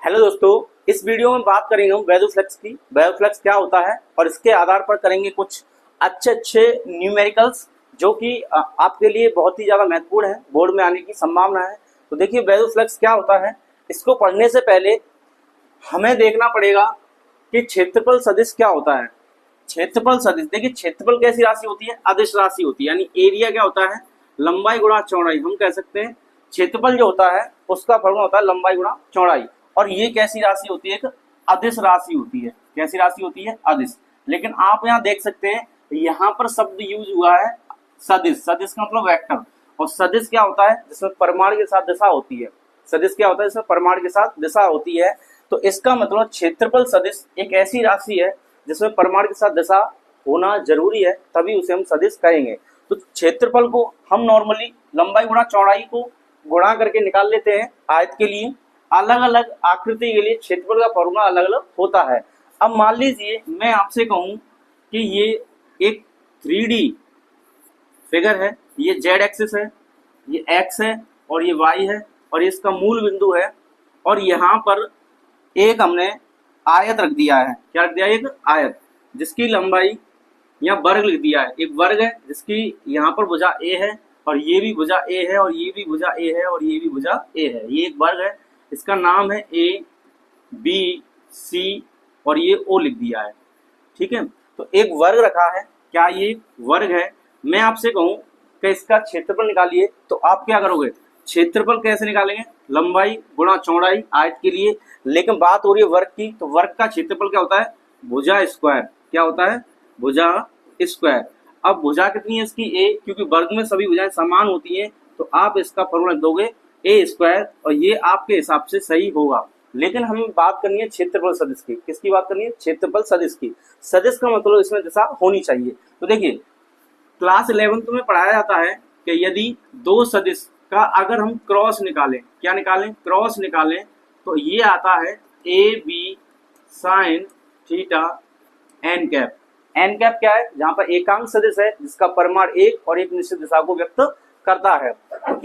Hello दोस्तों, इस video में बात करेंगे हम वैल्यूफ्लेक्स की। वैल्यूफ्लेक्स क्या होता है और इसके आधार पर करेंगे कुछ अच्छे न्यूमेरिकल्स जो कि आपके लिए बहुत ही ज़्यादा महत्वपूर्ण है, बोर्ड में आने की संभावना है। तो देखिए वैल्यूफ्लेक्स क्या होता है, इसको पढ़ने से पहले हमें देखना पड़ेगा कि क्षेत्रफल सदिश क्या होता है। क्षेत्रफल सदिश, देखिए क्षेत्रफल कैसी राशि होती है, अदिश राशि होती है। यानी एरिया क्या होता है, लंबाई गुणा चौड़ाई। हम कह सकते हैं क्षेत्रफल जो होता है उसका फॉर्मूला होता है लंबाई गुणा चौड़ाई। और ये कैसी राशि होती है, एक अदिश राशि होती है। कैसी राशि होती है, अदिश। लेकिन आप यहाँ देख सकते हैं यहाँ पर शब्द यूज हुआ है सदिश। सदिश का मतलब वेक्टर। और सदिश क्या होता है, जिसमें परिमाण के साथ दिशा होती है। सदिश क्या होता है, जिसमें परिमाण के साथ दिशा होती है। तो इसका मतलब क्षेत्रफल सदिश एक ऐसी राशि है जिसमें परिमाण के साथ दिशा होना जरूरी है, तभी उसे हम सदिश कहेंगे। तो क्षेत्रफल को हम नॉर्मली लंबाई गुणा चौड़ाई को गुणा करके निकाल लेते हैं आयत के लिए। अलग अलग आकृति के लिए क्षेत्रफल का फॉर्मूला अलग अलग होता है। अब मान लीजिए मैं आपसे कहूं कि ये एक 3D फिगर है, ये जेड एक्सिस है, ये एक्स है और ये वाई है और ये इसका मूल बिंदु है। और यहाँ पर एक हमने आयत रख दिया है। क्या रख दिया, एक आयत जिसकी लंबाई, यहाँ वर्ग लिख दिया है, एक वर्ग है जिसकी यहाँ पर भुजा ए है और ये भी भुजा ए है और ये भी भुजा ए है और ये भी भुजा ए है। ये एक वर्ग है, इसका नाम है ए बी सी और ये ओ लिख दिया है। ठीक है, तो एक वर्ग रखा है। क्या ये वर्ग है? मैं आपसे कहूं कि इसका क्षेत्रफल निकालिए, तो आप क्या करोगे, क्षेत्रफल कैसे निकालेंगे, लंबाई गुणा चौड़ाई आयत के लिए। लेकिन बात हो रही है वर्ग की, तो वर्ग का क्षेत्रफल क्या होता है, भुजा स्क्वायर। क्या होता है, भुजा स्क्वायर। अब भुजा कितनी है इसकी, ए, क्योंकि वर्ग में सभी भुजाएं समान होती हैं, तो आप इसका फॉर्मूला दोगे ए स्क्वायर और ये आपके हिसाब से सही होगा। लेकिन हमें बात करनी है क्षेत्रफल सदिश की। किसकी बात करनी है, क्षेत्रफल सदिश की। सदिश का मतलब इसमें दिशा होनी चाहिए। तो देखिए क्लास 11 में पढ़ाया जाता है कि यदि दो सदिश का अगर हम क्रॉस निकालें, क्या निकालें, क्रॉस निकालें, तो ये आता है A B sine theta N cap. N cap क्या है, जहां पर एकांक सदिश है जिसका परिमाण एक और एक निश्चित दिशा को व्यक्त करता है।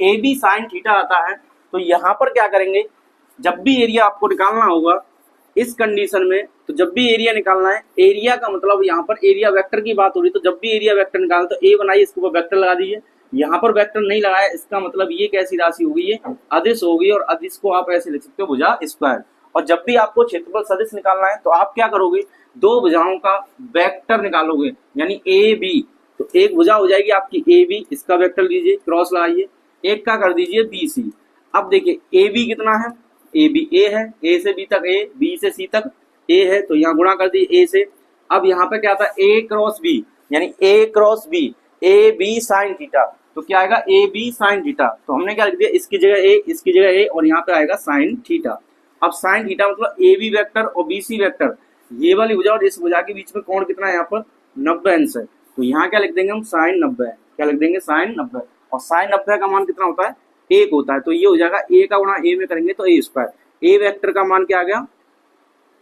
ए बी साइन थीटा आता है। तो यहाँ पर क्या करेंगे, जब भी एरिया आपको निकालना होगा इस कंडीशन में, तो जब भी एरिया निकालना है, एरिया का मतलब यहाँ पर एरिया वेक्टर की बात हो रही है, तो जब भी एरिया वेक्टर निकालना तो ए बनाइए, इसके ऊपर वेक्टर लगा दीजिए। यहाँ पर वेक्टर नहीं लगाया, इसका मतलब ये कैसी राशि हो गई, ये अदिश हो गई। और अदिश को आप ऐसे लिख सकते हो, भुजा स्क्वायर। और जब भी आपको क्षेत्रफल सदिश निकालना है तो आप क्या करोगे, दो भुजाओं का वेक्टर निकालोगे, यानी ए बी। तो एक भुजा हो जाएगी आपकी ए बी, इसका वेक्टर लीजिए, क्रॉस लगाइए, एक का कर दीजिए बी सी। अब देखिए ए बी कितना है, ए बी ए है, ए से बी तक ए, बी से सी तक ए है, तो यहाँ गुणा कर दिए ए से। अब यहाँ पे क्या आता है, ए क्रॉस बी, यानी A cross B, A B sine theta. तो क्या आएगा, ए बी साइन थीटा। तो हमने क्या लिख दिया, इसकी जगह ए, इसकी जगह ए और यहाँ पे आएगा साइन थीटा। अब साइन थीटा मतलब ए बी वेक्टर और बी सी वेक्टर, ये वाली भुजा और इस भुजा के बीच में कोण कितना है, यहाँ पर 90 अंश है। तो यहाँ क्या लिख देंगे हम, साइन 90। क्या लिख देंगे, साइन 90। और साइन 90 का मान कितना होता है, एक होता है। तो ये हो जाएगा ए का गुणा ए में करेंगे तो ए स्क्वायर। ए वेक्टर का मान क्या आ गया,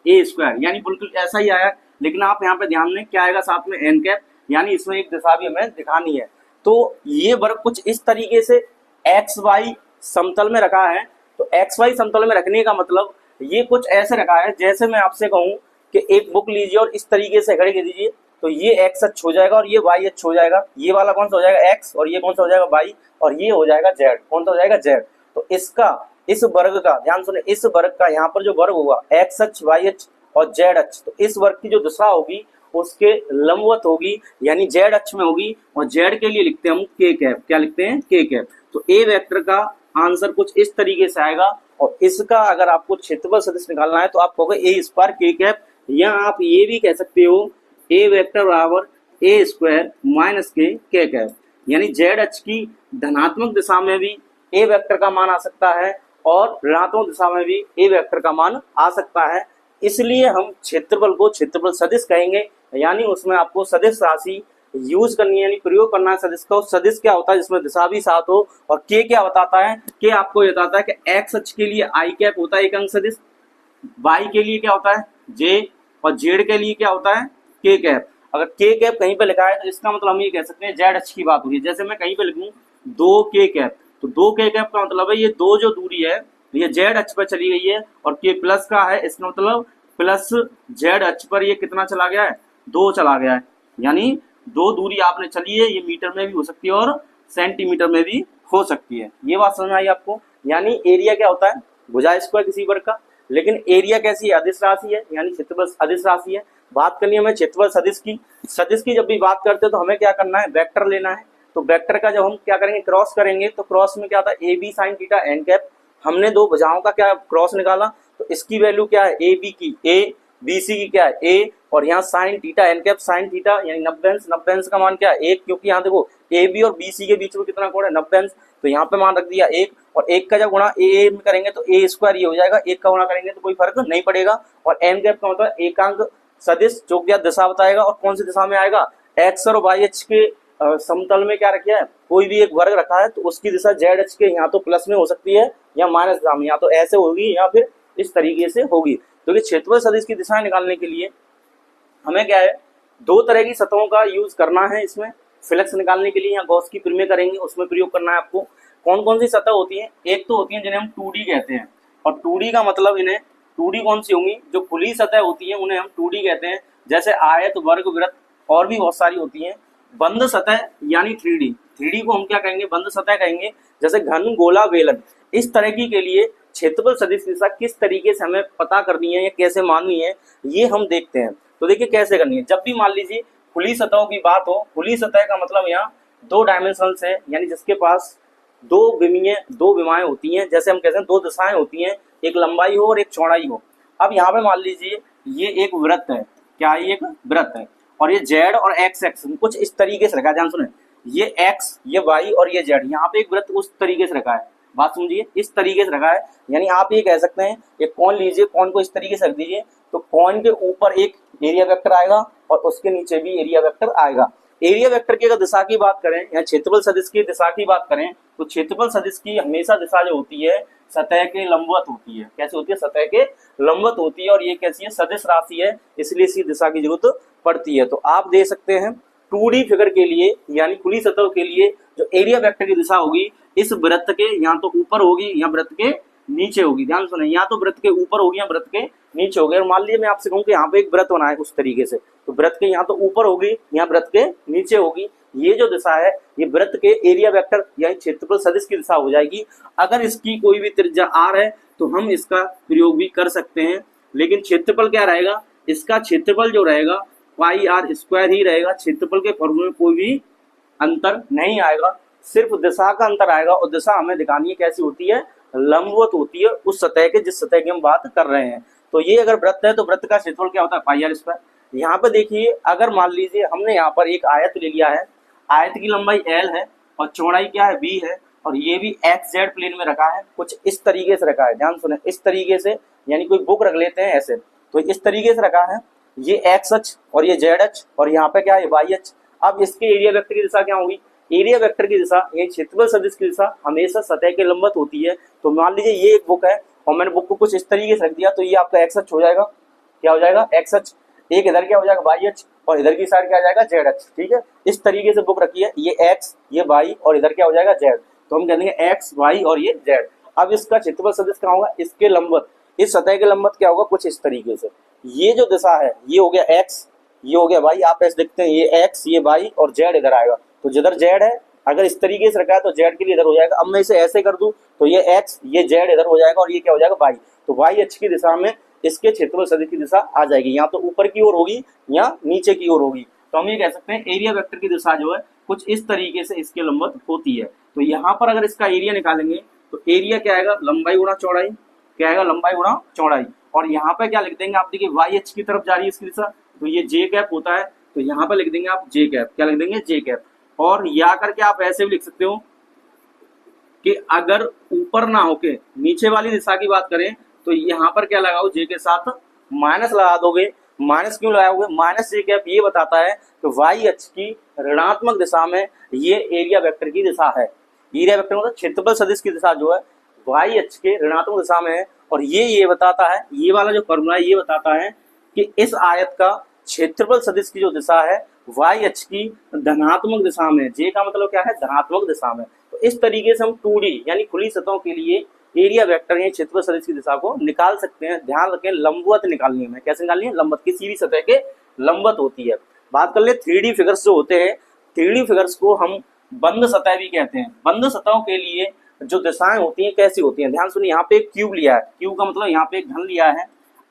ए स्क्वायर, यानी बिल्कुल ऐसा ही आया। लेकिन आप यहाँ पे ध्यान दें क्या आएगा साथ में, एन कैप, यानी इसमें एक दिशा भी हमें दिखानी है। तो ये वर्ग कुछ इस तरीके से एक्स वाई समतल में रखा है। तो एक्स वाई समतल में रखने का मतलब ये कुछ ऐसे रखा है, जैसे मैं आपसे कहूँ कि एक बुक लीजिए और इस तरीके से खड़े कर दीजिए, तो ये एक्स अक्ष हो जाएगा और ये वाई अक्ष हो जाएगा। ये वाला कौन सा हो जाएगा, एक्स, और ये कौन सा हो जाएगा, वाई, और ये हो जाएगा जेड। कौन सा हो जाएगा, जेड। तो इसका, इस वर्ग का ध्यान सुने, इस वर्ग का यहाँ पर जो वर्ग होगा एक्स अक्ष, वाई अक्ष और जेड अक्ष, तो इस वर्ग की जो दिशा होगी उसके लंबवत होगी, यानी जेड अक्ष में होगी। और जेड के लिए लिखते हैं हम के कैप। क्या लिखते हैं, के कैप। तो ए वेक्टर का आंसर कुछ इस तरीके से आएगा। और इसका अगर आपको क्षेत्रफल सदिश निकालना है तो आप कहोगे ए स्क्वायर के कैप, या आप ये भी कह सकते हो ए वेक्टर बराबर ए स्क्वायर माइनस के कैप। यानी जेड अक्ष की धनात्मक दिशा में भी ए वेक्टर का मान आ सकता है और ऋणात्मक दिशा में भी ए वेक्टर का मान आ सकता है। इसलिए हम क्षेत्रफल को क्षेत्रफल सदिश कहेंगे, यानी उसमें आपको सदिश राशि यूज करनी है, यानी प्रयोग करना है सदिश का। सदिश क्या होता है, जिसमें दिशा भी साथ हो। और के क्या बताता है, के आपको ये बताता है कि एक्स अक्ष के लिए आई कैप होता है एक अंक सदिश, वाई के लिए क्या होता है जे, और जेड के लिए क्या होता है के कैप। अगर के कैप कहीं पे लिखा है तो इसका मतलब हम ये कह सकते हैं जेड अक्ष की बात हुई है। जैसे मैं कहीं पे लिखूं दो के कैप, तो दो के कैप का मतलब है ये दो जो दूरी है तो ये जेड अक्ष पर चली गई है और के प्लस का है, इसका मतलब प्लस जेड अक्ष पर ये कितना चला गया है, 2 चला गया है। यानी 2 दूरी आपने चली है, ये मीटर में भी हो सकती है और सेंटीमीटर में भी हो सकती है। ये बात समझ आई आपको। यानी एरिया क्या होता है, भुजा स्क्वायर किसी वर्ग का, लेकिन एरिया कैसी है, अदिश राशि है, यानी क्षेत्रफल अदिश राशि है। बात करनी है हमें क्षेत्रफल सदिश की। सदिश की जब भी बात करते हैं तो हमें क्या करना है, वेक्टर लेना है। तो वेक्टर का जब हम क्या करेंगे, क्रॉस करेंगे, तो क्रॉस में क्या था, A B sine theta N cap. हमने 2 भुजाओं का क्या क्रॉस निकाला, तो इसकी वैल्यू क्या है, ए बी की ए, बी सी की क्या है ए, और यहाँ sine theta N cap, sine theta यानी 90 अंश, 90 अंश का मान क्या है 1, क्योंकि यहाँ देखो ए बी और बी सी के बीच में कितना कोण है 90 अंश, तो यहाँ पे मान रख दिया 1, और 1 का जब गुणा ए में करेंगे तो ए स्क्वायर ये हो जाएगा, 1 का गुणा करेंगे तो कोई फर्क नहीं पड़ेगा। और एन कैप का मतलब एकांक सदिश जो कि दिशा बताएगा, और कौन सी दिशा में आएगा, एक्स और वाई अक्ष के समतल में क्या रखा है, कोई भी एक वर्ग रखा है तो उसकी दिशा जेड अक्ष के यहाँ तो प्लस में हो सकती है या माइनस दिशा में, या तो ऐसे होगी या फिर इस तरीके से होगी। तो ये क्षेत्रफल सदिश की दिशा निकालने के लिए हमें क्या है, 2 तरह की सतहों का यूज करना है इसमें। फ्लक्स निकालने के लिए यहाँ गॉस की प्रमेय करेंगे, उसमें प्रयोग करना है आपको। कौन कौन सी सतह होती है, एक तो होती है जिन्हें हम 2D कहते हैं, और 2D का मतलब इन्हें 2D कौन सी होंगी, जो खुली सतह होती है उन्हें हम 2D कहते हैं, जैसे आयत, वर्ग, वृत्त और भी बहुत सारी होती हैं। बंद सतह यानी 3D, 3D को हम क्या कहेंगे, बंद सतह कहेंगे, जैसे घन, गोला, बेलन। इस तरह की के लिए क्षेत्रफल सदिश की दिशा किस तरीके से हमें पता करनी है या कैसे माननी है, ये हम देखते हैं। तो देखिए कैसे करनी है। जब भी मान लीजिए खुली सतहों की बात हो, खुली सतह का मतलब यहाँ 2 डायमेंशनल है, यानी जिसके पास 2 विमाएं होती हैं, जैसे हम कहते हैं 2 दिशाएं होती हैं, एक लंबाई हो और एक चौड़ाई हो। अब यहाँ पे मान लीजिए ये एक वृत्त है, क्या है, एक वृत्त है, और ये जेड और एक्स एक्स कुछ इस तरीके से रखा है, ध्यान सुने, ये एक्स, ये वाई और ये जेड, यहाँ पे एक वृत्त उस तरीके से रखा है, बात समझिए, इस तरीके से रखा है। यानी आप ये कह सकते हैं, एक कोण लीजिए, कोण को इस तरीके से रख दीजिए, तो कोण के ऊपर एक एरिया वेक्टर आएगा और उसके नीचे भी एरिया वेक्टर आएगा। एरिया वेक्टर की अगर दिशा की बात करें या क्षेत्रफल सदिश की दिशा की बात करें, तो क्षेत्रफल सदिश की हमेशा दिशा जो होती है सतह के लंबवत होती है। कैसे होती है, सतह के लंबवत होती है, और ये कैसी है, सदिश राशि है, इसलिए इसी दिशा की जरूरत पड़ती है। तो आप दे सकते हैं 2D फिगर के लिए यानी खुली सतह के लिए जो एरिया वेक्टर की दिशा होगी, इस वृत्त के या तो ऊपर होगी या वृत्त के नीचे होगी। ध्यान सुने, या तो वृत्त के ऊपर होगी या वृत्त के नीचे होगी। और मान लीजिए मैं आपसे कहूँ कि यहाँ पे एक वृत्त बना है उस तरीके से, तो वृत्त के यहाँ तो ऊपर होगी या वृत्त के नीचे होगी। ये जो दिशा है ये वृत्त के एरिया वेक्टर यानी क्षेत्रफल सदिश की दिशा हो जाएगी। अगर इसकी कोई भी त्रिज्या r है तो हम इसका प्रयोग भी कर सकते हैं, लेकिन क्षेत्रफल क्या रहेगा, इसका क्षेत्रफल जो रहेगा पाई आर स्क्वायर ही रहेगा। क्षेत्रफल के फॉर्मूले में कोई भी अंतर नहीं आएगा, सिर्फ दिशा का अंतर आएगा, और दिशा हमें दिखानी है कैसी होती है, लंबवत होती है उस सतह के जिस सतह की हम बात कर रहे हैं। तो ये अगर वृत्त है तो वृत्त का क्षेत्रफल क्या होता है, पाई आर स्क्वायर। यहाँ पे देखिए, अगर मान लीजिए हमने यहाँ पर एक आयत ले लिया है, आयत की लंबाई l है और चौड़ाई क्या है, b है, और ये भी एक्स जेड प्लेन में रखा है, कुछ इस तरीके से रखा है। ध्यान सुने, इस तरीके से, यानी कोई बुक रख लेते हैं ऐसे, तो इस तरीके से रखा है, ये एक्स अक्ष और ये जेड अक्ष, और यहाँ पे क्या है, वाई अक्ष। अब इसके एरिया वेक्टर की दिशा क्या होगी, एरिया वेक्टर की दिशा ये क्षेत्रफल सदिश की दिशा हमेशा सतह के लंबवत होती है। तो मान लीजिए ये एक बुक है और मैंने बुक को कुछ इस तरीके से रख दिया, तो ये आपका एक्स अक्ष हो जाएगा, क्या हो जाएगा, एक्स अक्ष। एक इधर क्या हो जाएगा, वाई अक्ष, और इधर की साइड क्या आ जाएगा, जेड अक्ष। ठीक है, इस तरीके से बुक रखी है, ये एक्स, ये वाई, और इधर क्या हो जाएगा, जेड। तो हम कह देंगे एक्स, वाई और ये जेड। अब इसका क्षेत्रफल सदिश क्या होगा, इसके लंबवत, इस सतह के लंबवत क्या होगा, कुछ इस तरीके से। ये जो दिशा है ये हो गया एक्स, ये हो गया वाई, आप ऐसे देखते हैं, ये एक्स, ये वाई और जेड इधर आएगा। तो जिधर जेड है अगर इस तरीके से रखा है तो जेड के लिए इधर हो जाएगा। अब मैं इसे ऐसे कर दूं तो ये एक्स, ये जेड इधर हो जाएगा, और ये क्या हो जाएगा, वाई। तो वाई अक्ष की दिशा में इसके क्षेत्रफल सदिश की दिशा आ जाएगी, या तो ऊपर की ओर होगी या नीचे की ओर होगी। तो हम ये कह सकते हैं एरिया वेक्टर की दिशा जो है कुछ इस तरीके से इसके लंबवत होती है। तो यहाँ पर अगर इसका एरिया निकालेंगे तो एरिया क्या आएगा, लंबाई गुणा चौड़ाई, क्या आएगा, लंबाई गुणा चौड़ाई। और यहाँ पे क्या लिख देंगे आप, देखिए वाई अक्ष की तरफ जा रही है इसकी दिशा, तो ये जे कैप होता है, तो यहाँ पे लिख देंगे आप जे कैप, क्या लिख देंगे, जे कैप। और या करके आप ऐसे भी लिख सकते हो कि अगर ऊपर ना होके नीचे वाली दिशा की बात करें तो यहाँ पर क्या लगाओ, जे के साथ माइनस लगा दोगे। माइनस क्यों लगाओगे, माइनस जे कैप ये बताता है कि वाई अक्ष की ऋणात्मक दिशा में ये एरिया वेक्टर की दिशा है। एरिया वेक्टर मतलब क्षेत्रफल सदिश की दिशा जो है वाई अक्ष के ऋणात्मक दिशा में है। और ये बताता है, ये वाला जो फॉर्मूला है ये बताता है कि इस आयत का क्षेत्रफल सदिश की जो दिशा है वाई अक्ष की धनात्मक दिशा में, जे का मतलब क्या है, धनात्मक दिशा में। तो इस तरीके से हम 2D यानी खुली सतहों के लिए एरिया वेक्टर या क्षेत्रफल सदिश की दिशा को निकाल सकते हैं। ध्यान रखें लंबवत निकालनी है, कैसे निकालनी है, लंबवत, किसी भी सतह के लंबवत होती है। बात कर ले 3D फिगर्स जो होते हैं, 3D फिगर्स को हम बंद सतह भी कहते हैं। बंद सतहों के लिए जो दिशाएं होती हैं कैसी होती हैं, ध्यान सुनिए। यहाँ पे एक क्यूब लिया है, क्यूब का मतलब यहाँ पे एक घन लिया है।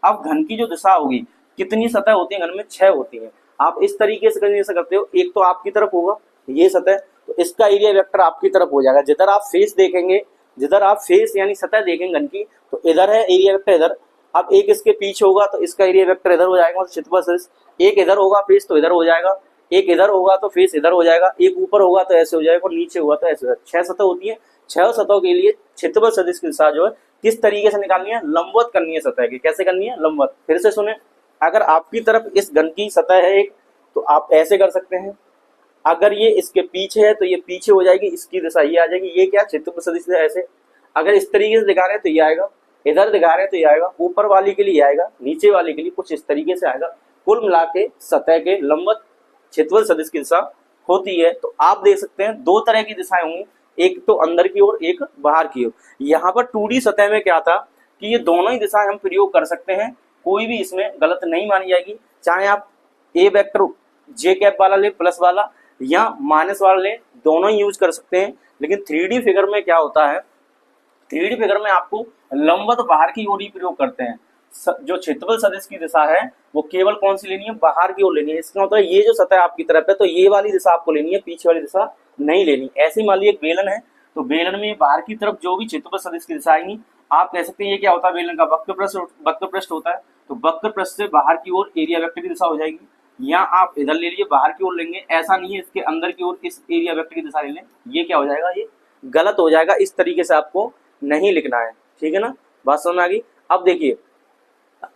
अब घन की जो दिशा होगी, कितनी सतह होती है घन में, 6 होती है। आप इस तरीके से करते हो, एक तो आपकी तरफ होगा ये सतह, तो इसका एरिया वेक्टर आपकी तरफ हो जाएगा। जिधर आप फेस देखेंगे, जिधर आप फेस यानी सतह देखेंगे घन की, तो इधर है एरिया वेक्टर इधर। अब एक इसके पीछे होगा तो इसका एरिया वेक्टर इधर हो जाएगा, क्षेत्रफल सदिश। एक इधर होगा फेस तो इधर हो जाएगा, एक इधर होगा तो फेस इधर हो जाएगा, एक ऊपर होगा तो ऐसे हो जाएगा और नीचे होगा तो ऐसे हो जाएगा। 6 सतह होती है। 6 सतहों के लिए क्षेत्रफल सदिश की दिशा जो है किस तरीके से निकालनी है, लंबवत करनी है सतह की। कैसे करनी है, लंबवत। फिर से सुने, अगर आपकी तरफ इस घन की सतह है एक, तो आप ऐसे कर सकते हैं। अगर ये इसके पीछे है तो ये पीछे हो जाएगी, इसकी दिशा ये आ जाएगी। ये क्या, क्षेत्रफल सदिश है ऐसे। अगर इस तरीके से दिखा रहे हैं तो ये आएगा, इधर दिखा रहे हैं तो ये आएगा, ऊपर वाली के लिए आएगा, नीचे वाली के लिए कुछ इस तरीके से आएगा। कुल मिला के सतह के लंबवत क्षेत्रफल सदिश की दिशा होती है। तो आप देख सकते हैं 2 तरह की दिशाएं होंगी, एक तो अंदर की ओर, एक बाहर की ओर। यहाँ पर 2D सतह में क्या था कि ये दोनों ही दिशाएं हम प्रयोग कर सकते हैं, कोई भी इसमें गलत नहीं मानी जाएगी। चाहे आप ए वेक्टर जे कैप वाला ले, प्लस वाला या माइनस वाला ले, दोनों ही यूज कर सकते हैं। लेकिन 3D फिगर में क्या होता है, 3D फिगर में आपको लंबवत बाहर की ओर ही प्रयोग करते हैं। जो क्षेत्रफल सदिश की दिशा है वो केवल कौन सी लेनी है, बाहर की ओर लेनी है। इसका मतलब ये जो सतह आपकी तरफ है तो ये वाली दिशा आपको लेनी है, पीछे वाली दिशा नहीं लेनी। ऐसे मान लीजिए एक बेलन है, तो बेलन में बाहर की तरफ जो भी क्षेत्रफल सदिश की दिशा आएगी, आप कह सकते हैं ये क्या होता है, बेलन का वक्र पृष्ठ होता है। तो वक्र पृष्ठ से बाहर की ओर एरिया वेक्टर की दिशा हो जाएगी। या आप इधर ले लीजिए, बाहर की ओर लेंगे, ऐसा नहीं है इसके अंदर की ओर इस एरिया वेक्टर की दिशा ले लें, ये क्या हो जाएगा, ये गलत हो जाएगा। इस तरीके से आपको नहीं लिखना है, ठीक है ना, बात समझ में आ गई। अब देखिए,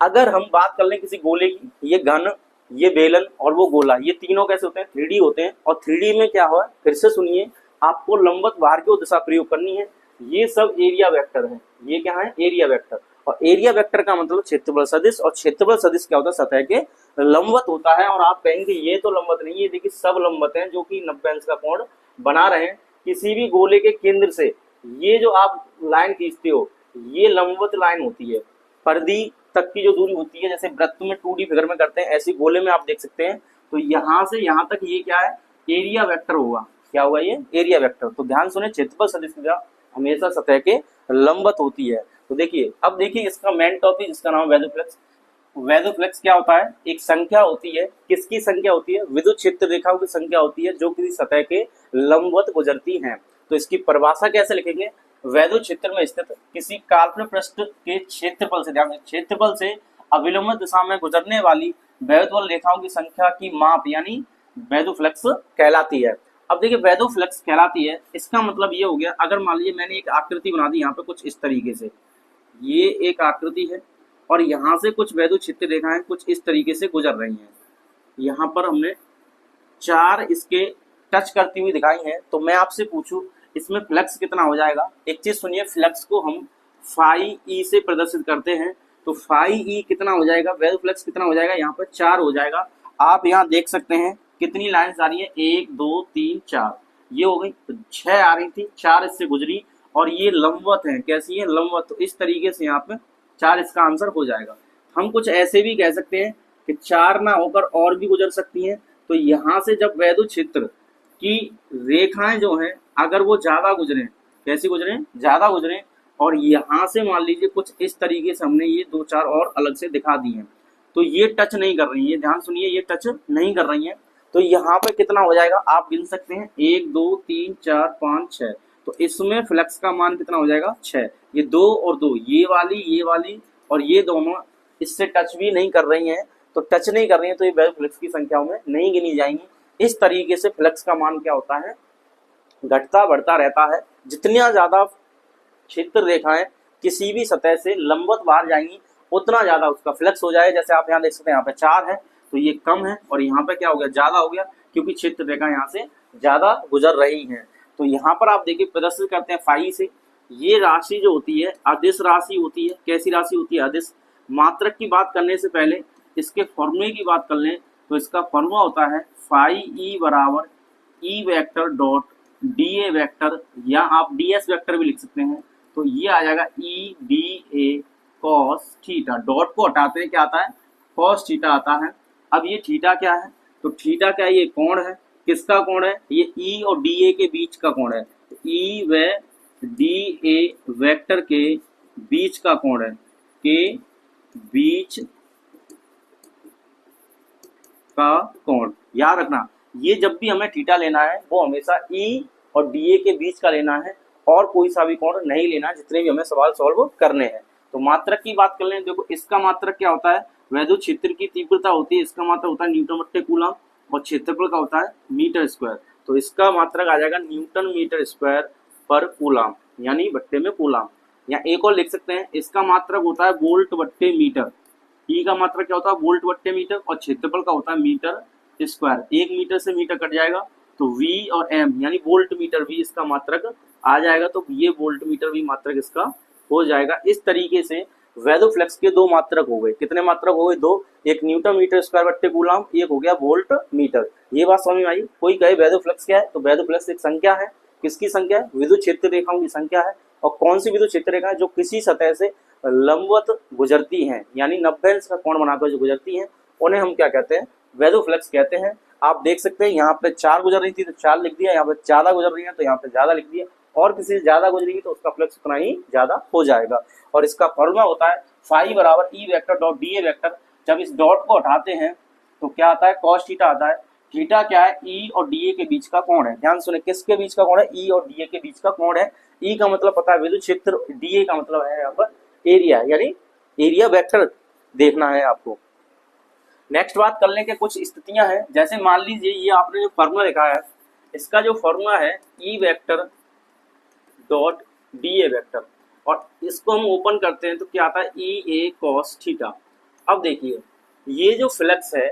अगर हम बात कर लें किसी गोले की, ये घन, ये बेलन और वो गोला, ये तीनों कैसे होते हैं, 3D होते हैं। और 3D में क्या हुआ, फिर से सुनिए, आपको लंबवत बाहर की ओर दिशा प्रयोग करनी है। ये सब एरिया वेक्टर है, ये क्या है, एरिया वेक्टर। और एरिया वेक्टर का मतलब क्षेत्रफल सदिश, और क्षेत्रफल सदिश क्या होता है, सतह के लंबवत होता है। और आप कहेंगे ये तो लंबवत नहीं है, देखिए सब लंबवत हैं जो कि 90 अंश का कोण बना रहे हैं। किसी भी गोले के केंद्र से ये जो आप लाइन खींचते हो, ये लंबवत लाइन होती है। परिधि तक की जो दूरी होती है, जैसे वृत्त में 2D फिगर में करते हैं, ऐसी गोले में आप देख सकते हैं। तो यहाँ से यहाँ तक ये क्या है, एरिया वेक्टर होगा। क्या होगा, ये एरिया वेक्टर। तो ध्यान सुने, क्षेत्रफल सदिश की दिशा हमेशा सतह के लंबवत होती है। तो देखिए, अब देखिए इसका मेन टॉपिक, इसका नाम वैद्युफ्लक्स। वैद्युफ्लक्स क्या होता है, एक संख्या होती है। किसकी संख्या होती है, विद्युत क्षेत्र रेखाओं की संख्या होती है जो किसी सतह के लंबवत गुजरती हैं। तो इसकी परिभाषा कैसे लिखेंगे, वैद्युत क्षेत्र में स्थित किसी काल्पनिक पृष्ठ के क्षेत्रफल से, ध्यान, क्षेत्रफल से अविलंबित दिशा में गुजरने वाली वैद्युत रेखाओं की संख्या की माप यानी वैद्युफ्लक्स कहलाती है। अब देखिए, वैद्युफ्लक्स कहलाती है, इसका मतलब ये हो गया, अगर मान लीजिए मैंने एक आकृति बना दी यहाँ पे कुछ इस तरीके से, ये एक आकृति है और यहाँ से कुछ वैद्युत क्षेत्र रेखाएं कुछ इस तरीके से गुजर रही हैं। यहाँ पर हमने 4 इसके टच करती हुई दिखाई हैं। तो मैं आपसे पूछूं, इसमें फ्लक्स कितना हो जाएगा। एक चीज सुनिए, फ्लक्स को हम फाई ई से प्रदर्शित करते हैं। तो फाई ई कितना हो जाएगा, वैद्युफ्लक्स कितना हो जाएगा, यहाँ पर 4 हो जाएगा। आप यहाँ देख सकते हैं कितनी लाइन्स आ रही है, 1 2 3 4, ये हो गई। तो 6 आ रही थी, 4 इससे गुजरी और ये लंबवत है। कैसी है, लंबवत। तो इस तरीके से यहाँ पे 4 इसका आंसर हो जाएगा। हम कुछ ऐसे भी कह सकते हैं कि 4 ना होकर और भी गुजर सकती हैं। तो यहाँ से जब वैद्युत क्षेत्र की रेखाएं जो हैं, अगर वो ज्यादा गुजरे, कैसी गुजरे, ज्यादा गुजरे, और यहाँ से मान लीजिए कुछ इस तरीके से हमने ये 2 4 और अलग से दिखा दी हैं, तो ये टच नहीं कर रही है, ध्यान सुनिए, ये टच नहीं कर रही है। तो यहाँ पे कितना हो जाएगा, आप गिन सकते हैं, 1 2 3 4 5 6। तो इसमें फ्लक्स का मान कितना हो जाएगा, 6। ये 2 और 2, ये वाली और ये दोनों इससे टच भी नहीं कर रही हैं। तो टच नहीं कर रही है तो ये वैद्युफ्लक्स की संख्याओं में नहीं गिनी जाएंगी। इस तरीके से फ्लक्स का मान क्या होता है, घटता बढ़ता रहता है। जितना ज्यादा क्षेत्र रेखाएं किसी भी सतह से लंबवत बाहर जाएंगी, उतना ज्यादा उसका फ्लक्स हो जाए। जैसे आप यहाँ देख सकते हैं, यहाँ पे 4 है तो ये कम है, और यहाँ पे क्या हो गया, ज्यादा हो गया, क्योंकि क्षेत्र रेखा यहाँ से ज्यादा गुजर रही है। तो यहाँ पर आप देखिए, प्रदर्शित करते हैं फाई से। ये राशि जो होती है अदिश राशि होती है। कैसी राशि होती है, अदिश। मात्रक की बात करने से पहले इसके फॉर्मूले की बात कर लें, तो इसका फॉर्मूला होता है फाई ई बराबर E vector dot D A vector, या आप डी एस वेक्टर भी लिख सकते हैं। तो ये आ जाएगा E D A cos theta, dot को हटाते हैं क्या आता है, कॉस थीटा आता है। अब ये थीटा क्या है, तो थीटा क्या है, ये कोण है, किसका कोण है, ये ई और डी ए के बीच का कोण है, ई व डी ए वेक्टर के बीच का कोण है, के बीच का कोण। याद रखना, ये जब भी हमें थीटा लेना है वो हमेशा ई और डी ए के बीच का लेना है, और कोई सा भी कोण नहीं लेना जितने भी हमें सवाल सॉल्व करने हैं। तो मात्रक की बात कर लें, देखो इसका मात्रक क्या होता है, वैद्युत क्षेत्र की तीव्रता होती है, इसका मात्रक होता है न्यूटन बट्टे कूलम, और क्षेत्रफल का होता है मीटर स्क्वायर। तो इसका मात्रक आ जाएगा न्यूटन मीटर स्क्वायर पर कूलम, यानी बट्टे में कूलम। या एक और लिख सकते हैं, इसका मात्रक होता है वोल्ट बट्टे मीटर, ई का मात्रक क्या होता है वोल्ट बट्टे मीटर, और क्षेत्रफल का होता है मीटर स्क्वायर। एक मीटर से मीटर कट जाएगा तो वी और एम यानी वोल्ट मीटर भी इसका मात्रक आ जाएगा, तो ये वोल्ट मीटर भी मात्रक इसका हो जाएगा। इस तरीके से वैद्युफ्लक्स के दो मात्रक हो गए, कितने मात्रक हो गए, दो, एक न्यूटन मीटर स्क्वायर बट्टे कूलम, एक हो गया वोल्ट मीटर। ये बात समझ में आई। कोई कहे वैद्युफ्लक्स क्या है, तो वैद्युफ्लक्स एक संख्या है, किसकी संख्या है, विद्युत क्षेत्र रेखाओं की संख्या है। और कौन सी विद्युत क्षेत्र रेखा है, जो किसी सतह से लंबवत गुजरती हैं, यानी 90 अंश का कोण बनाकर जो गुजरती हैं, उन्हें हम क्या कहते हैं, वैद्युफ्लक्स कहते हैं। आप देख सकते हैं यहाँ पे 4 गुजर रही थी तो 4 लिख दिया, यहाँ पे ज्यादा गुजर रही है तो यहाँ पे ज्यादा लिख दिया, और किसी से ज्यादा गुजरेगी तो उसका फ्लक्स उतना ही ज्यादा हो जाएगा। और इसका फॉर्मूला होता है फाई बराबर E vector dot D A vector. जब इस डॉट को हटाते हैं तो क्या आता है, कॉस थीटा आता है। थीटा क्या है, ई और डी ए के बीच का कोण है। ध्यान सुने, किसके बीच का कोण है, ई और डी ए के बीच का कोण है। ई का मतलब पता है विद्युत क्षेत्र, डी ए का मतलब है यहाँ पर एरिया, यानी एरिया वेक्टर देखना है आपको। नेक्स्ट बात कर लें कि कुछ स्थितियां हैं, जैसे मान लीजिए ये आपने जो फॉर्मूला लिखा है, इसका जो फॉर्मूला है E vector dot D A vector, और इसको हम ओपन करते हैं तो क्या आता है, ई ए कॉस थीटा। अब देखिए ये जो फ्लक्स है,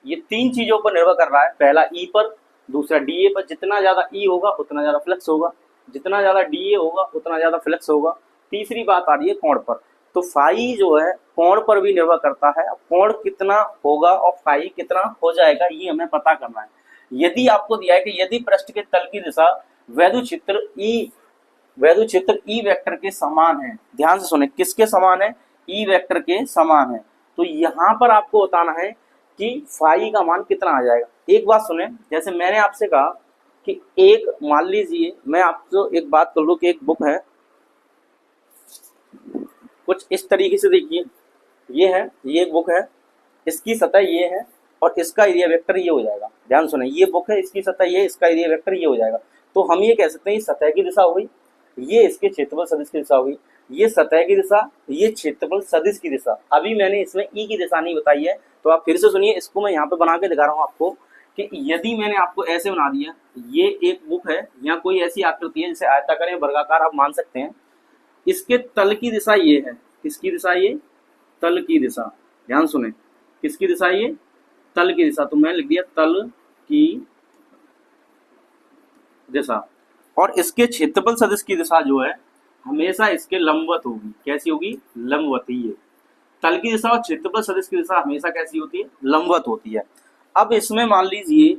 ये तीन चीजों पर निर्भर कर रहा है। पहला ई पर, दूसरा डी ए पर। जितना ज्यादा ई होगा उतना ज्यादा फ्लक्स होगा, जितना ज्यादा डी ए होगा उतना ज्यादा फ्लक्स होगा। तीसरी बात आ रही है कोण पर, तो फाई जो है कोण पर भी निर्भर करता है। अब कोण कितना होगा और फाई कितना हो जाएगा ये हमें पता करना है। यदि आपको दिया है कि यदि पृष्ठ के तल की दिशा वैद्युत क्षेत्र ई वेक्टर के समान है, ध्यान से सुने, किसके समान है, ई वेक्टर के समान है, तो यहाँ पर आपको बताना है कि फाई का मान कितना आ जाएगा। एक बात सुने, जैसे मैंने आपसे कहा कि एक, मान लीजिए मैं आपको एक बात कर लूं कि एक बुक है कुछ इस तरीके से, देखिए ये बुक है, इसकी सतह ये है और इसका एरिया वेक्टर ये हो जाएगा। ध्यान सुने, ये बुक है, इसकी सतह ये, इसका एरिया वेक्टर ये हो जाएगा। तो हम ये कह सकते हैं ये सतह की दिशा हो गई, ये इसके क्षेत्रफल सदिश की दिशा हो गई, ये सतह की दिशा, ये क्षेत्रफल सदिश की दिशा। अभी मैंने इसमें ई की दिशा नहीं बताई है, तो आप फिर से सुनिए, इसको मैं यहाँ पे बना के दिखा रहा हूँ आपको कि यदि मैंने आपको ऐसे बना दिया, ये एक बुक है या कोई ऐसी आकृति है जैसे आयताकार या वर्गाकार आप मान सकते हैं, इसके तल की दिशा ये है, किसकी दिशा, ये तल की दिशा। ध्यान सुने, किसकी दिशा, ये तल की दिशा, तो मैं लिख दिया तल की दिशा। और इसके क्षेत्रफल सदिश की दिशा जो है हमेशा इसके लंबवत होगी। कैसी होगी, लंबवत ही है। तल की दिशा और क्षेत्रफल सदिश की दिशा हमेशा कैसी होती है, लंबवत होती है। अब इसमें मान लीजिए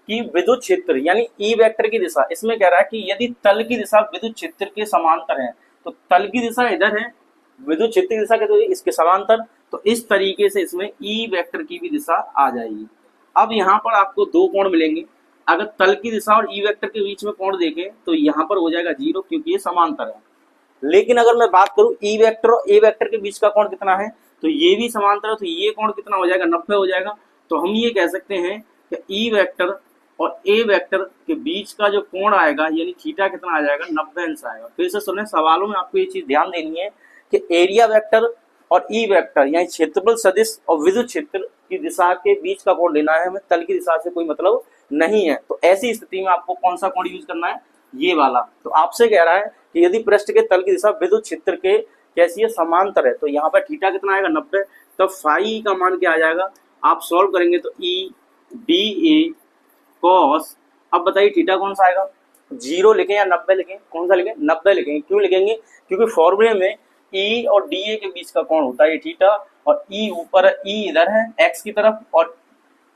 कि विद्युत क्षेत्र यानी ई वेक्टर की दिशा, इसमें कह रहा है कि यदि तल की दिशा विद्युत क्षेत्र के समांतर है, तो तल की दिशा इधर है, विद्युत क्षेत्र की दिशा कहते हैं इसके समांतर, तो इस तरीके से इसमें ई वेक्टर की भी दिशा आ जाएगी। अब यहाँ पर आपको दो कोण मिलेंगे। अगर तल की दिशा और ई वेक्टर के बीच में कोण देखें तो यहाँ पर हो जाएगा 0 क्योंकि ये समांतर है। लेकिन अगर मैं बात करूं ई वेक्टर और ए वेक्टर के बीच का कोण कितना है, तो ये भी समांतर है, तो ये कोण कितना हो जाएगा, 90 हो जाएगा। तो हम ये कह सकते हैं कि ई वेक्टर और ए वेक्टर के बीच का जो कोण आएगा यानी थीटा कितना आ जाएगा, 90 अंश आएगा। फिर से सुने, सवालों में आपको ये चीज ध्यान देनी है कि एरिया वेक्टर और ई वेक्टर यानी क्षेत्रफल सदिश और विद्युत क्षेत्र की दिशा के बीच का कोण लेना है, हमें तल की दिशा से कोई मतलब नहीं है। तो ऐसी स्थिति में आपको कौन सा कोण यूज करना है, ये वाला। तो आपसे कह रहा है कि यदि पृष्ठ के तल की दिशा विद्युत क्षेत्र के कैसी है, समांतर है, तो यहाँ पर थीटा कितना आएगा, 90। तब फाई का मान क्या आ जाएगा, आप सॉल्व करेंगे तो ई डी ए कॉस, अब बताइए थीटा कौन सा आएगा, 0 लिखें या 90 लिखें, कौन सा लिखें, 90 लिखेंगे। क्यों लिखेंगे, क्योंकि फॉर्मूले में ई और डी ए के बीच का कोण होता है थीटा, और ई ऊपर, ई इधर है एक्स की तरफ और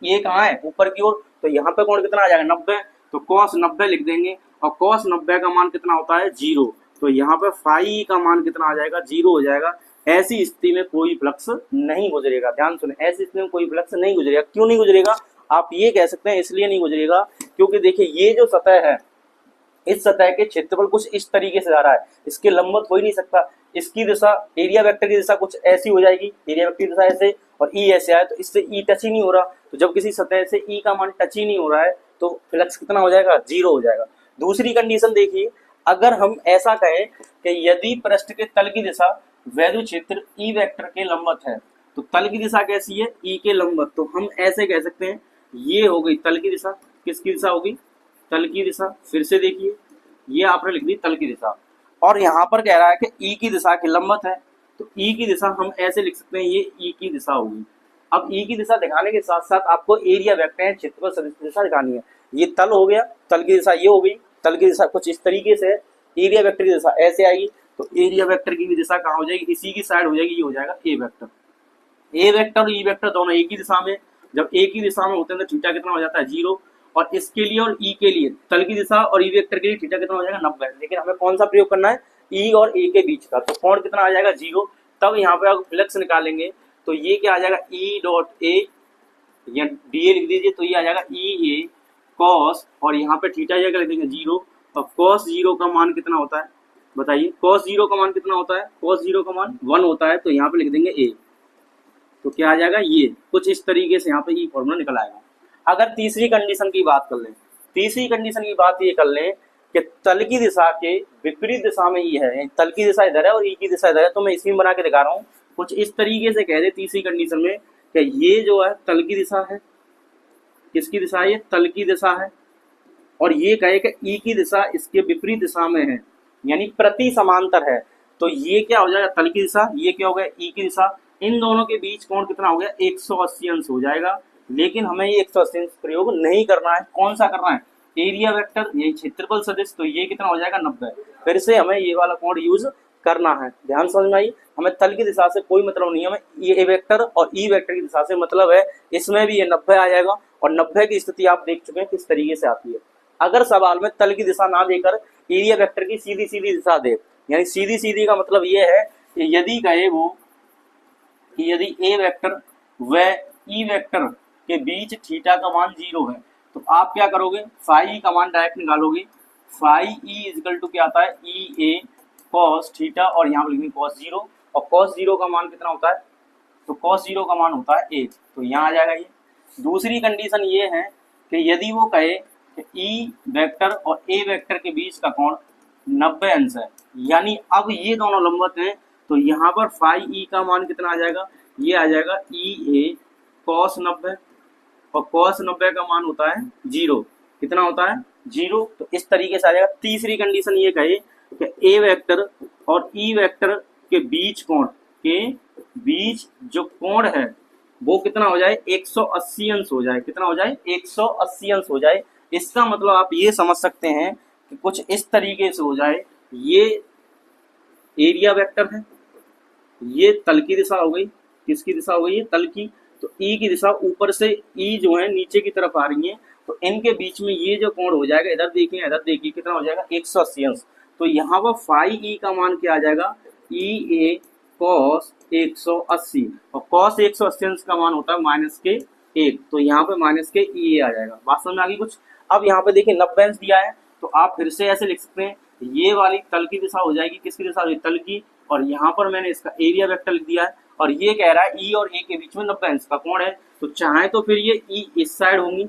ये कहाँ है, ऊपर की ओर, तो यहाँ पे कोण कितना आ जाएगा, 90। तो cos 90 लिख देंगे, और cos 90 का मान कितना होता है, 0। तो यहाँ पे फाई का मान कितना आ जाएगा, 0 हो जाएगा। ऐसी स्थिति में कोई फ्लक्स नहीं गुजरेगा। ध्यान सुने, ऐसी स्थिति में कोई फ्लक्स नहीं गुजरेगा। क्यों नहीं गुजरेगा, आप ये कह सकते हैं इसलिए नहीं गुजरेगा क्योंकि देखिए ये जो सतह है, इस सतह के क्षेत्रफल कुछ इस तरीके से जा रहा है, इसके लंबवत हो ही नहीं सकता। इसकी दिशा, एरिया वेक्टर की दिशा कुछ ऐसी हो जाएगी, एरिया वेक्टर की दिशा ऐसे, और ई ऐसे आए तो इससे ई टच ही नहीं हो रहा। तो जब किसी सतह से ई का मान टच ही नहीं हो रहा है तो फ्लक्स कितना हो जाएगा, 0 हो जाएगा। दूसरी कंडीशन देखिए, अगर हम ऐसा कहें कि यदि पृष्ठ के तल की दिशा वैद्युत क्षेत्र ई वेक्टर के लंबवत है, तो तल की दिशा कैसी है, ई के लंबवत, तो हम ऐसे कह सकते हैं ये हो गई तल की दिशा। किसकी दिशा होगी, तल की दिशा। फिर से देखिए, ये आपने लिख दी तल की दिशा, और यहाँ पर कह रहा है कि ई की दिशा के लंबवत है, तो ई की दिशा हम ऐसे लिख सकते हैं, ये ई की दिशा होगी। अब ई की दिशा दिखाने के साथ साथ आपको एरिया वेक्टर क्षेत्रफल सदिश की दिशा दिखानी है। ये तल हो गया, तल की दिशा ये हो गई, तल की दिशा कुछ इस तरीके से है, एरिया वेक्टर की दिशा ऐसे आएगी, तो एरिया वेक्टर की भी दिशा कहाँ हो जाएगी, इसी की साइड हो जाएगी, ये हो जाएगा ए वेक्टर। ए वेक्टर और ई वेक्टर दोनों एक ही दिशा में, जब एक ही दिशा में होते हैं तो थीटा कितना हो जाता है, 0। और इसके लिए और ई के लिए, तल की दिशा और ई वेक्टर के लिए थीटा कितना हो जाएगा, 90। लेकिन हमें कौन सा प्रयोग करना है, ई और ए के बीच का, तो कोण कितना आ जाएगा, 0। तब यहाँ पे अगर फ्लक्स निकालेंगे तो ये क्या आ जाएगा, ई डॉट ए या डी ए लिख दीजिए, तो ये आ जाएगा ई ए कॉस, और यहाँ पे थीटा जगह लिख देंगे 0, और कॉस 0 का मान कितना होता है, बताइए कॉस 0 का मान कितना होता है, कॉस 0 का मान 1 होता है, तो यहाँ पे लिख देंगे ए। तो क्या आ जाएगा, ये कुछ इस तरीके से यहाँ पे ई फॉर्मूला निकल आएगा। अगर तीसरी कंडीशन की बात कर लें, तीसरी कंडीशन की बात ये कर लें कि तल की दिशा के विपरीत दिशा में ये है, तल की दिशा इधर है और ई की दिशा इधर है, तो मैं इसमें बना के दिखा रहा हूँ। कुछ इस तरीके से कह दे तीसरी कंडीशन में कि ये जो है तल की दिशा है, किसकी दिशा है, ये तल की दिशा है, और ये कहे कि ई की दिशा इसके विपरीत दिशा में है, यानी प्रति समांतर है, तो ये क्या हो जाएगा, तल की दिशा, ये क्या हो गया, ई की दिशा। इन दोनों के बीच कोण कितना हो गया, 180 अंश हो जाएगा। लेकिन हमें ये 180 अंश प्रयोग नहीं करना है। कौन सा करना है, एरिया वेक्टर, ये क्षेत्रफल सदिश, तो ये कितना हो जाएगा, 90। फिर से हमें ये वाला कोण यूज करना है। ध्यान समझ में आई, हमें तल की दिशा से कोई मतलब नहीं है, हमें ये वेक्टर और ई वेक्टर की दिशा से मतलब है। इसमें भी ये 90 आ जाएगा, और 90 की स्थिति आप देख चुके हैं किस तरीके से आती है। अगर सवाल में तल की दिशा ना देकर एरिया वेक्टर की सीधी सीधी दिशा दे, यानी सीधी सीधी का मतलब ये है कि यदि कहे वो कि यदि ए वेक्टर व ई वेक्टर के बीच थीटा का मान 0 है, तो आप क्या करोगे, फाई का मान डायरेक्ट निकालोगे। फाई ई इजिकल टू क्या आता है, ई ए कॉस थीटा, और यहाँ पर लिखेंगे कॉस 0, और कॉस 0 का मान कितना होता है, तो कॉस 0 का मान होता है 8, तो यहाँ आ जाएगा ये। दूसरी कंडीशन ये है कि यदि वो कहे कि ई वेक्टर और ए वेक्टर के बीच का कोण 90 अंश है, यानी अब ये दोनों लंबवत हैं, तो यहाँ पर फाई ई का मान कितना आ जाएगा, ये आ जाएगा ई ए कॉस 90, और कॉस 90 का मान होता है 0। कितना होता है, 0। तो इस तरीके से आ जाएगा। तीसरी कंडीशन ये कहे कि ए वेक्टर और ई वेक्टर के बीच कोण के बीच जो कोण है वो कितना हो जाए, 180 अंश हो जाए। कितना हो जाए, 180 अंश हो जाए। इसका मतलब आप ये समझ सकते हैं कि कुछ इस तरीके से हो जाए, ये एरिया वेक्टर है, ये तल की दिशा हो गई, किसकी दिशा हो गई, ये तल की, तो ई की दिशा ऊपर से ई जो है नीचे की तरफ आ रही है, तो इनके बीच में ये जो कोण हो जाएगा, इधर देखिए इधर देखिए, कितना हो जाएगा, 180 अंश। तो यहाँ पर फाई ई का मान क्या आ जाएगा, ई ए कॉस 180, और कॉस 180 अंश का मान होता है -1, तो यहाँ पे -के ई ए आ जाएगा। बात समझ में आ गई कुछ। अब यहाँ पे देखिए 90 अंश दिया है, तो आप फिर से ऐसे लिख सकते हैं, ये वाली तल की दिशा हो जाएगी, किसकी दिशा होगी, तल की, और यहाँ पर मैंने इसका एरिया वेक्टर लिख दिया है, और ये कह रहा है ई और ए के बीच में 90 अंश का कोण है, तो चाहे तो फिर ये ई इस साइड होंगी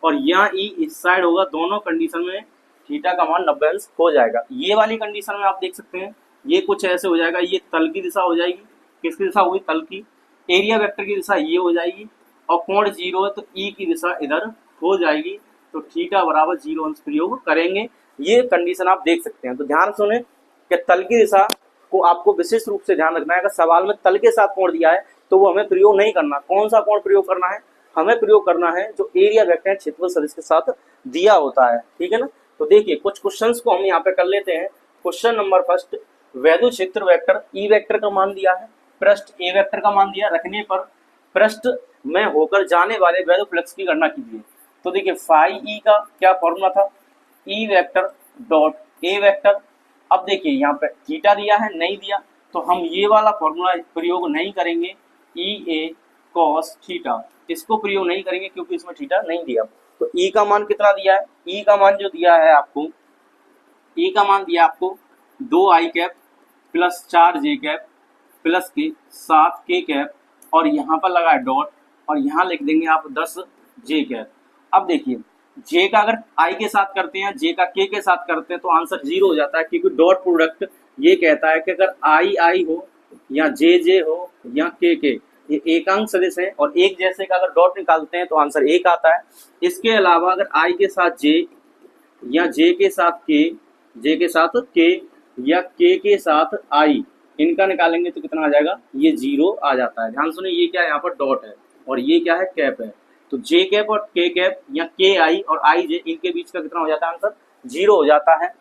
और यहाँ ई इस साइड होगा, दोनों कंडीशन में थीटा का मान 90 अंश हो जाएगा। ये वाली कंडीशन में आप देख सकते हैं ये कुछ ऐसे हो जाएगा, ये तल की दिशा हो जाएगी, किसकी दिशा होगी, तल की, एरिया वेक्टर की दिशा ये हो जाएगी, और कोण 0 है तो ई की दिशा इधर हो जाएगी, तो थीटा बराबर 0 अंश प्रयोग करेंगे। ये कंडीशन आप देख सकते हैं। तो ध्यान सुने कि तल की दिशा को आपको विशेष रूप से ध्यान रखना है। अगर सवाल में तल के साथ कोण दिया है तो वो हमें प्रयोग नहीं करना। कौन सा कोण प्रयोग करना है, हमें प्रयोग करना है जो एरिया वेक्टर क्षेत्रफल सदिश के साथ दिया होता है, ठीक है ना। तो देखिए कुछ क्वेश्चंस को हम यहाँ पे कर लेते हैं। क्वेश्चन नंबर फर्स्ट, वैद्युत क्षेत्र वेक्टर ई वेक्टर का मान दिया है, पृष्ठ ए वेक्टर का मान दिया, रखने पर पृष्ठ में होकर जाने वाले वैद्युत फ्लक्स की गणना कीजिए। तो देखिए फाई ई का क्या फॉर्मूला था, E vector dot A vector अब देखिए यहाँ पे थीटा दिया है, नहीं दिया, तो हम ये वाला फॉर्मूला प्रयोग नहीं करेंगे, ई ए कॉस थीटा, इसको प्रयोग नहीं करेंगे क्योंकि इसमें थीटा नहीं दिया। तो ई का मान कितना दिया है, ई का मान जो दिया है आपको, ई का मान दिया आपको 2 आई कैप प्लस 4 जे कैप प्लस के 7 के कैप, और यहाँ पर लगा है डॉट, और यहाँ लिख देंगे आप 10 जे कैप। अब देखिए जे का अगर आई के साथ करते हैं, जे का के साथ करते हैं तो आंसर 0 हो जाता है, क्योंकि डॉट प्रोडक्ट ये कहता है कि अगर आई आई हो या जे हो या के, ये एकांक सदिश है और एक जैसे का अगर डॉट निकालते हैं तो आंसर 1 आता है। इसके अलावा अगर आई के साथ जे या जे के साथ के, जे के साथ के या के साथ आई, इनका निकालेंगे तो कितना आ जाएगा, ये 0 आ जाता है। ध्यान सुनिए, ये क्या है, यहाँ पर डॉट है और ये क्या है, कैप है। तो जे कैप और के कैप या के आई और आई जे, इनके बीच का कितना हो जाता है, आंसर 0 हो जाता है।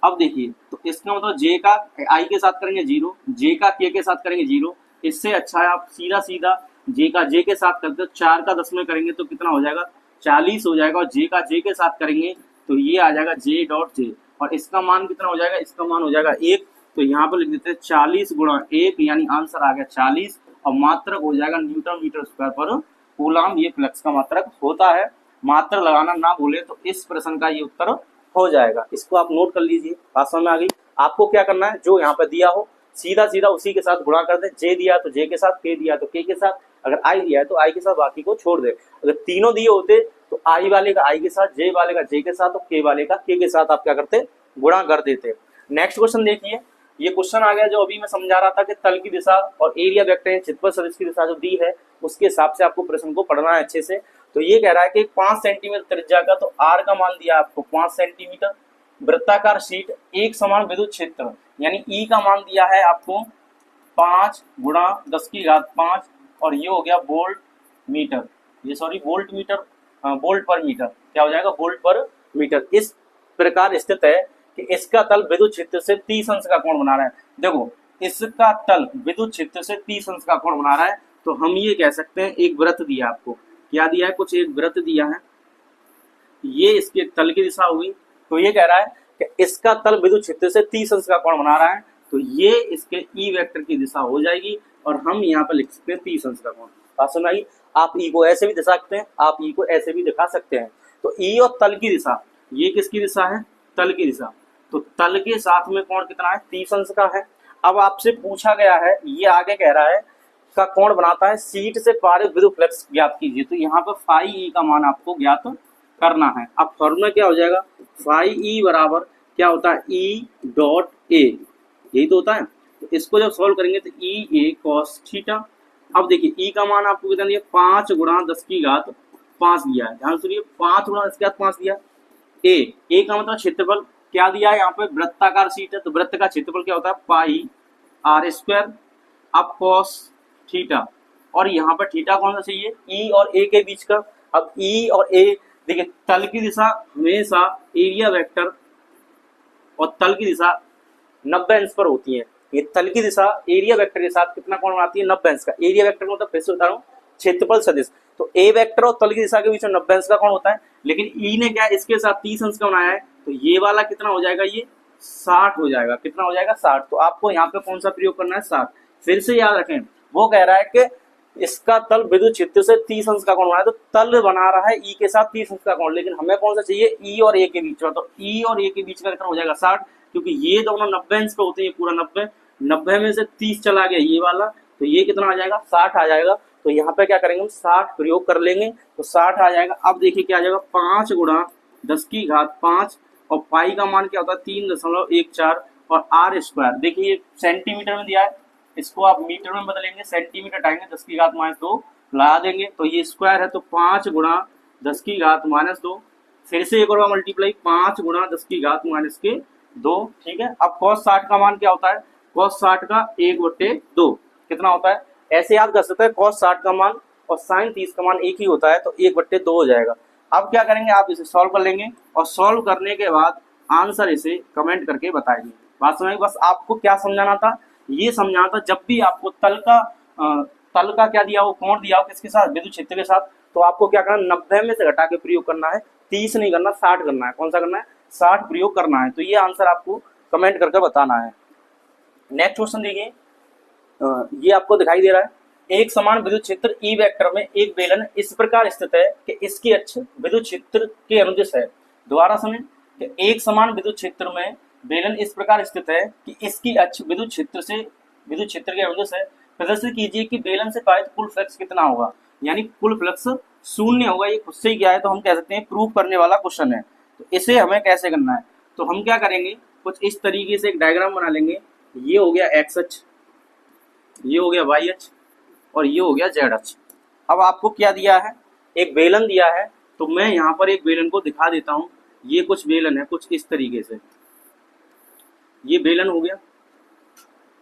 अब देखिए, तो इसका मतलब जे का आई के साथ करेंगे 0, जे का के साथ करेंगे 0। इससे अच्छा है आप सीधा सीधा जे का जे के साथ करते हो, 4 का 10 में करेंगे तो कितना हो जाएगा, 40 हो जाएगा, और जे का जे के साथ करेंगे तो ये आ जाएगा जे डॉट जे, और इसका मान कितना हो जाएगा, इसका मान हो जाएगा 1। तो यहाँ पर लिख देते हैं 40 गुणा 1, यानी आंसर आ गया 40, और मात्रक हो जाएगा न्यूटन मीटर स्क्वायर पर कूलम। ये फ्लक्स का मात्रक होता है, मात्र लगाना ना भूले तो इस प्रश्न का ये उत्तर हो जाएगा। इसको आप नोट कर लीजिए, बात समझ में आ गई। आपको क्या करना है, जो यहाँ पर दिया हो सीधा सीधा उसी के साथ गुणा कर दे, जे दिया तो जे के साथ, के दिया तो के साथ, अगर आई दिया है तो आई के साथ, बाकी को छोड़ दे। अगर तीनों दिए होते तो आई वाले का आई के साथ, जे वाले का जे के साथ और के वाले का के साथ आप क्या करते, गुणा कर देते। नेक्स्ट क्वेश्चन देखिए, ये क्वेश्चन आ गया जो अभी मैं समझा रहा था कि तल की दिशा और एरिया वेक्टर क्षेत्रफल सदिश की दिशा जो दी है उसके हिसाब से आपको प्रश्न को पढ़ना है अच्छे से। तो ये कह रहा है कि 5 सेंटीमीटर त्रिज्या का, तो आर का मान दिया आपको 5 सेंटीमीटर, वृत्ताकार शीट, एक समान विद्युत क्षेत्र, यानी ई का मान दिया है आपको 5 गुणा 10 की घात 5, और ये हो गया वोल्ट मीटर, ये सॉरी वोल्ट मीटर, वोल्ट पर मीटर, क्या हो जाएगा, वोल्ट पर मीटर। इस प्रकार स्थित है कि इसका तल विद्युत क्षेत्र से 30 अंश का कोण बना रहा है। देखो, इसका तल विद्युत क्षेत्र से 30 अंश का कोण बना रहा है, तो हम ये कह सकते हैं एक वृत्त दिया आपको, क्या दिया है, कुछ एक वृत्त दिया है, ये इसके तल की दिशा हुई। तो ये कह रहा है कि इसका तल विद्युत क्षेत्र से 30 अंश का कोण बना रहा है, तो ये इसके ई वेक्टर की दिशा हो जाएगी, और हम यहाँ पर लिख सकते हैं 30 अंश का कोण। बात समझ आई। आप ई को ऐसे भी दिखा सकते हैं, आप ई को ऐसे भी दिखा सकते हैं। तो ई और तल की दिशा, ये किसकी दिशा है, तल की दिशा, तो तल के साथ में कोण कितना है, 30 अंश का है। अब आपसे पूछा गया है, ये आगे कह रहा है का कोण बनाता है शीट से पारित विद्युत फ्लक्स ज्ञात कीजिए। तो यहाँ पर फाई ई का मान आपको ज्ञात करना है। अब फॉर्मूला क्या हो जाएगा, फाई ई बराबर क्या होता है, ई डॉट ए, यही तो होता है। तो इसको जब सॉल्व करेंगे तो ई ए कॉस थीटा। अब देखिए ई का मान आपको कितना दिया, 5 गुणा 10 की घात 5 दिया है, ध्यान सुनिए, 5 गुणा 10 की घात 5 दिया। ए का मतलब क्षेत्रफल क्या दिया है, यहाँ पे वृत्ताकार शीट है, तो वृत्त का क्षेत्रफल क्या होता है, पाई आर स्क्वायर। अब कॉस थीटा, और यहाँ पर थीटा कौन सा चाहिए, ई और ए के बीच का। अब ई और ए देखिए, तल की दिशा हमेशा एरिया वेक्टर और तल की दिशा 90 अंश पर होती है। ये तल की दिशा एरिया वेक्टर के साथ कितना कोण बनाती है, 90 अंश का। एरिया वेक्टर को मतलब फिर से बता रहा हूँ, क्षेत्रफल सदिश, तो ए वेक्टर और तल की दिशा के बीच में 90 अंश का कोण होता है। लेकिन ई ने क्या इसके साथ 30 अंश का बनाया है, तो ये वाला कितना हो जाएगा, ये 60 हो जाएगा। कितना हो जाएगा, 60। तो आपको यहाँ पे कौन सा प्रयोग करना है, 60। फिर से याद रखें, वो कह रहा है कि इसका तल विद्युत क्षेत्र से 30 अंश का कोण बना है, तो तल बना रहा है ई के साथ 30 अंश का कोण, लेकिन हमें कौन सा चाहिए, ई और ए के बीच में। तो ई और ए के बीच का कितना हो जाएगा, 60, क्योंकि ये दोनों 90 अंश पे होते हैं, पूरा 90 में से 30 चला गया ये वाला, तो ये कितना आ जाएगा, 60 आ जाएगा। तो यहाँ पे क्या करेंगे हम, 60 प्रयोग कर लेंगे, तो 60 आ जाएगा। अब देखिए क्या आ जाएगा, 5 गुणा 10 की घात 5, और पाई का मान क्या होता है, 3.14, और आर स्क्वायर देखिए सेंटीमीटर में दिया है, इसको आप मीटर में बदलेंगे, सेंटीमीटर हटाएंगे, 10 की घात -2 लगा देंगे, तो ये स्क्वायर है, तो 5 गुणा 10 की घात -2, फिर से एक और मल्टीप्लाई, 5 गुणा 10 की घात -2, ठीक है। अब cos 60 का मान क्या होता है, cos 60 का 1/2 कितना होता है, ऐसे याद कर सकते हैं, cos 60 का मान और sin 30 का मान एक ही होता है, तो 1/2 हो जाएगा। अब क्या करेंगे, आप इसे सॉल्व कर लेंगे, और सॉल्व करने के बाद आंसर इसे कमेंट करके बताएंगे। बात समझ, बस आपको क्या समझाना था, ये समझाना था, जब भी आपको तल का क्या दिया हो, कोण दिया हो किसके साथ, विद्युत क्षेत्र के साथ, तो आपको क्या करना, 90 में से घटा के प्रयोग करना है, 30 नहीं करना, 60 करना है। कौन सा करना है, 60 प्रयोग करना है। तो ये आंसर आपको कमेंट करके बताना है। नेक्स्ट क्वेश्चन देखिए, ये आपको दिखाई दे रहा है, एक समान विद्युत क्षेत्र ई वेक्टर में एक बेलन इस प्रकार स्थित है कि इसकी अक्ष विद्युत क्षेत्र के अनुदिश है। दोबारा सुने कि एक समान विद्युत क्षेत्र में बेलन इस प्रकार स्थित है कि इसकी अक्ष विद्युत क्षेत्र के अनुदिश है। प्रदर्शित कीजिए कि बेलन से पारित कुल फ्लक्स कितना होगा, यानी कुल फ्लक्स शून्य होगा। ये खुद से ही क्या है, तो हम कह सकते हैं प्रूव करने वाला क्वेश्चन है। तो इसे हमें कैसे करना है, तो हम क्या करेंगे, कुछ इस तरीके से एक डायग्राम बना लेंगे। ये हो गया एक्स अक्ष, ये हो गया वाई अक्ष और ये हो गया जेड अक्ष। अब आपको क्या दिया है, एक बेलन दिया है, तो मैं यहाँ पर एक बेलन को दिखा देता हूँ। ये कुछ बेलन है, कुछ इस तरीके से, ये बेलन हो गया,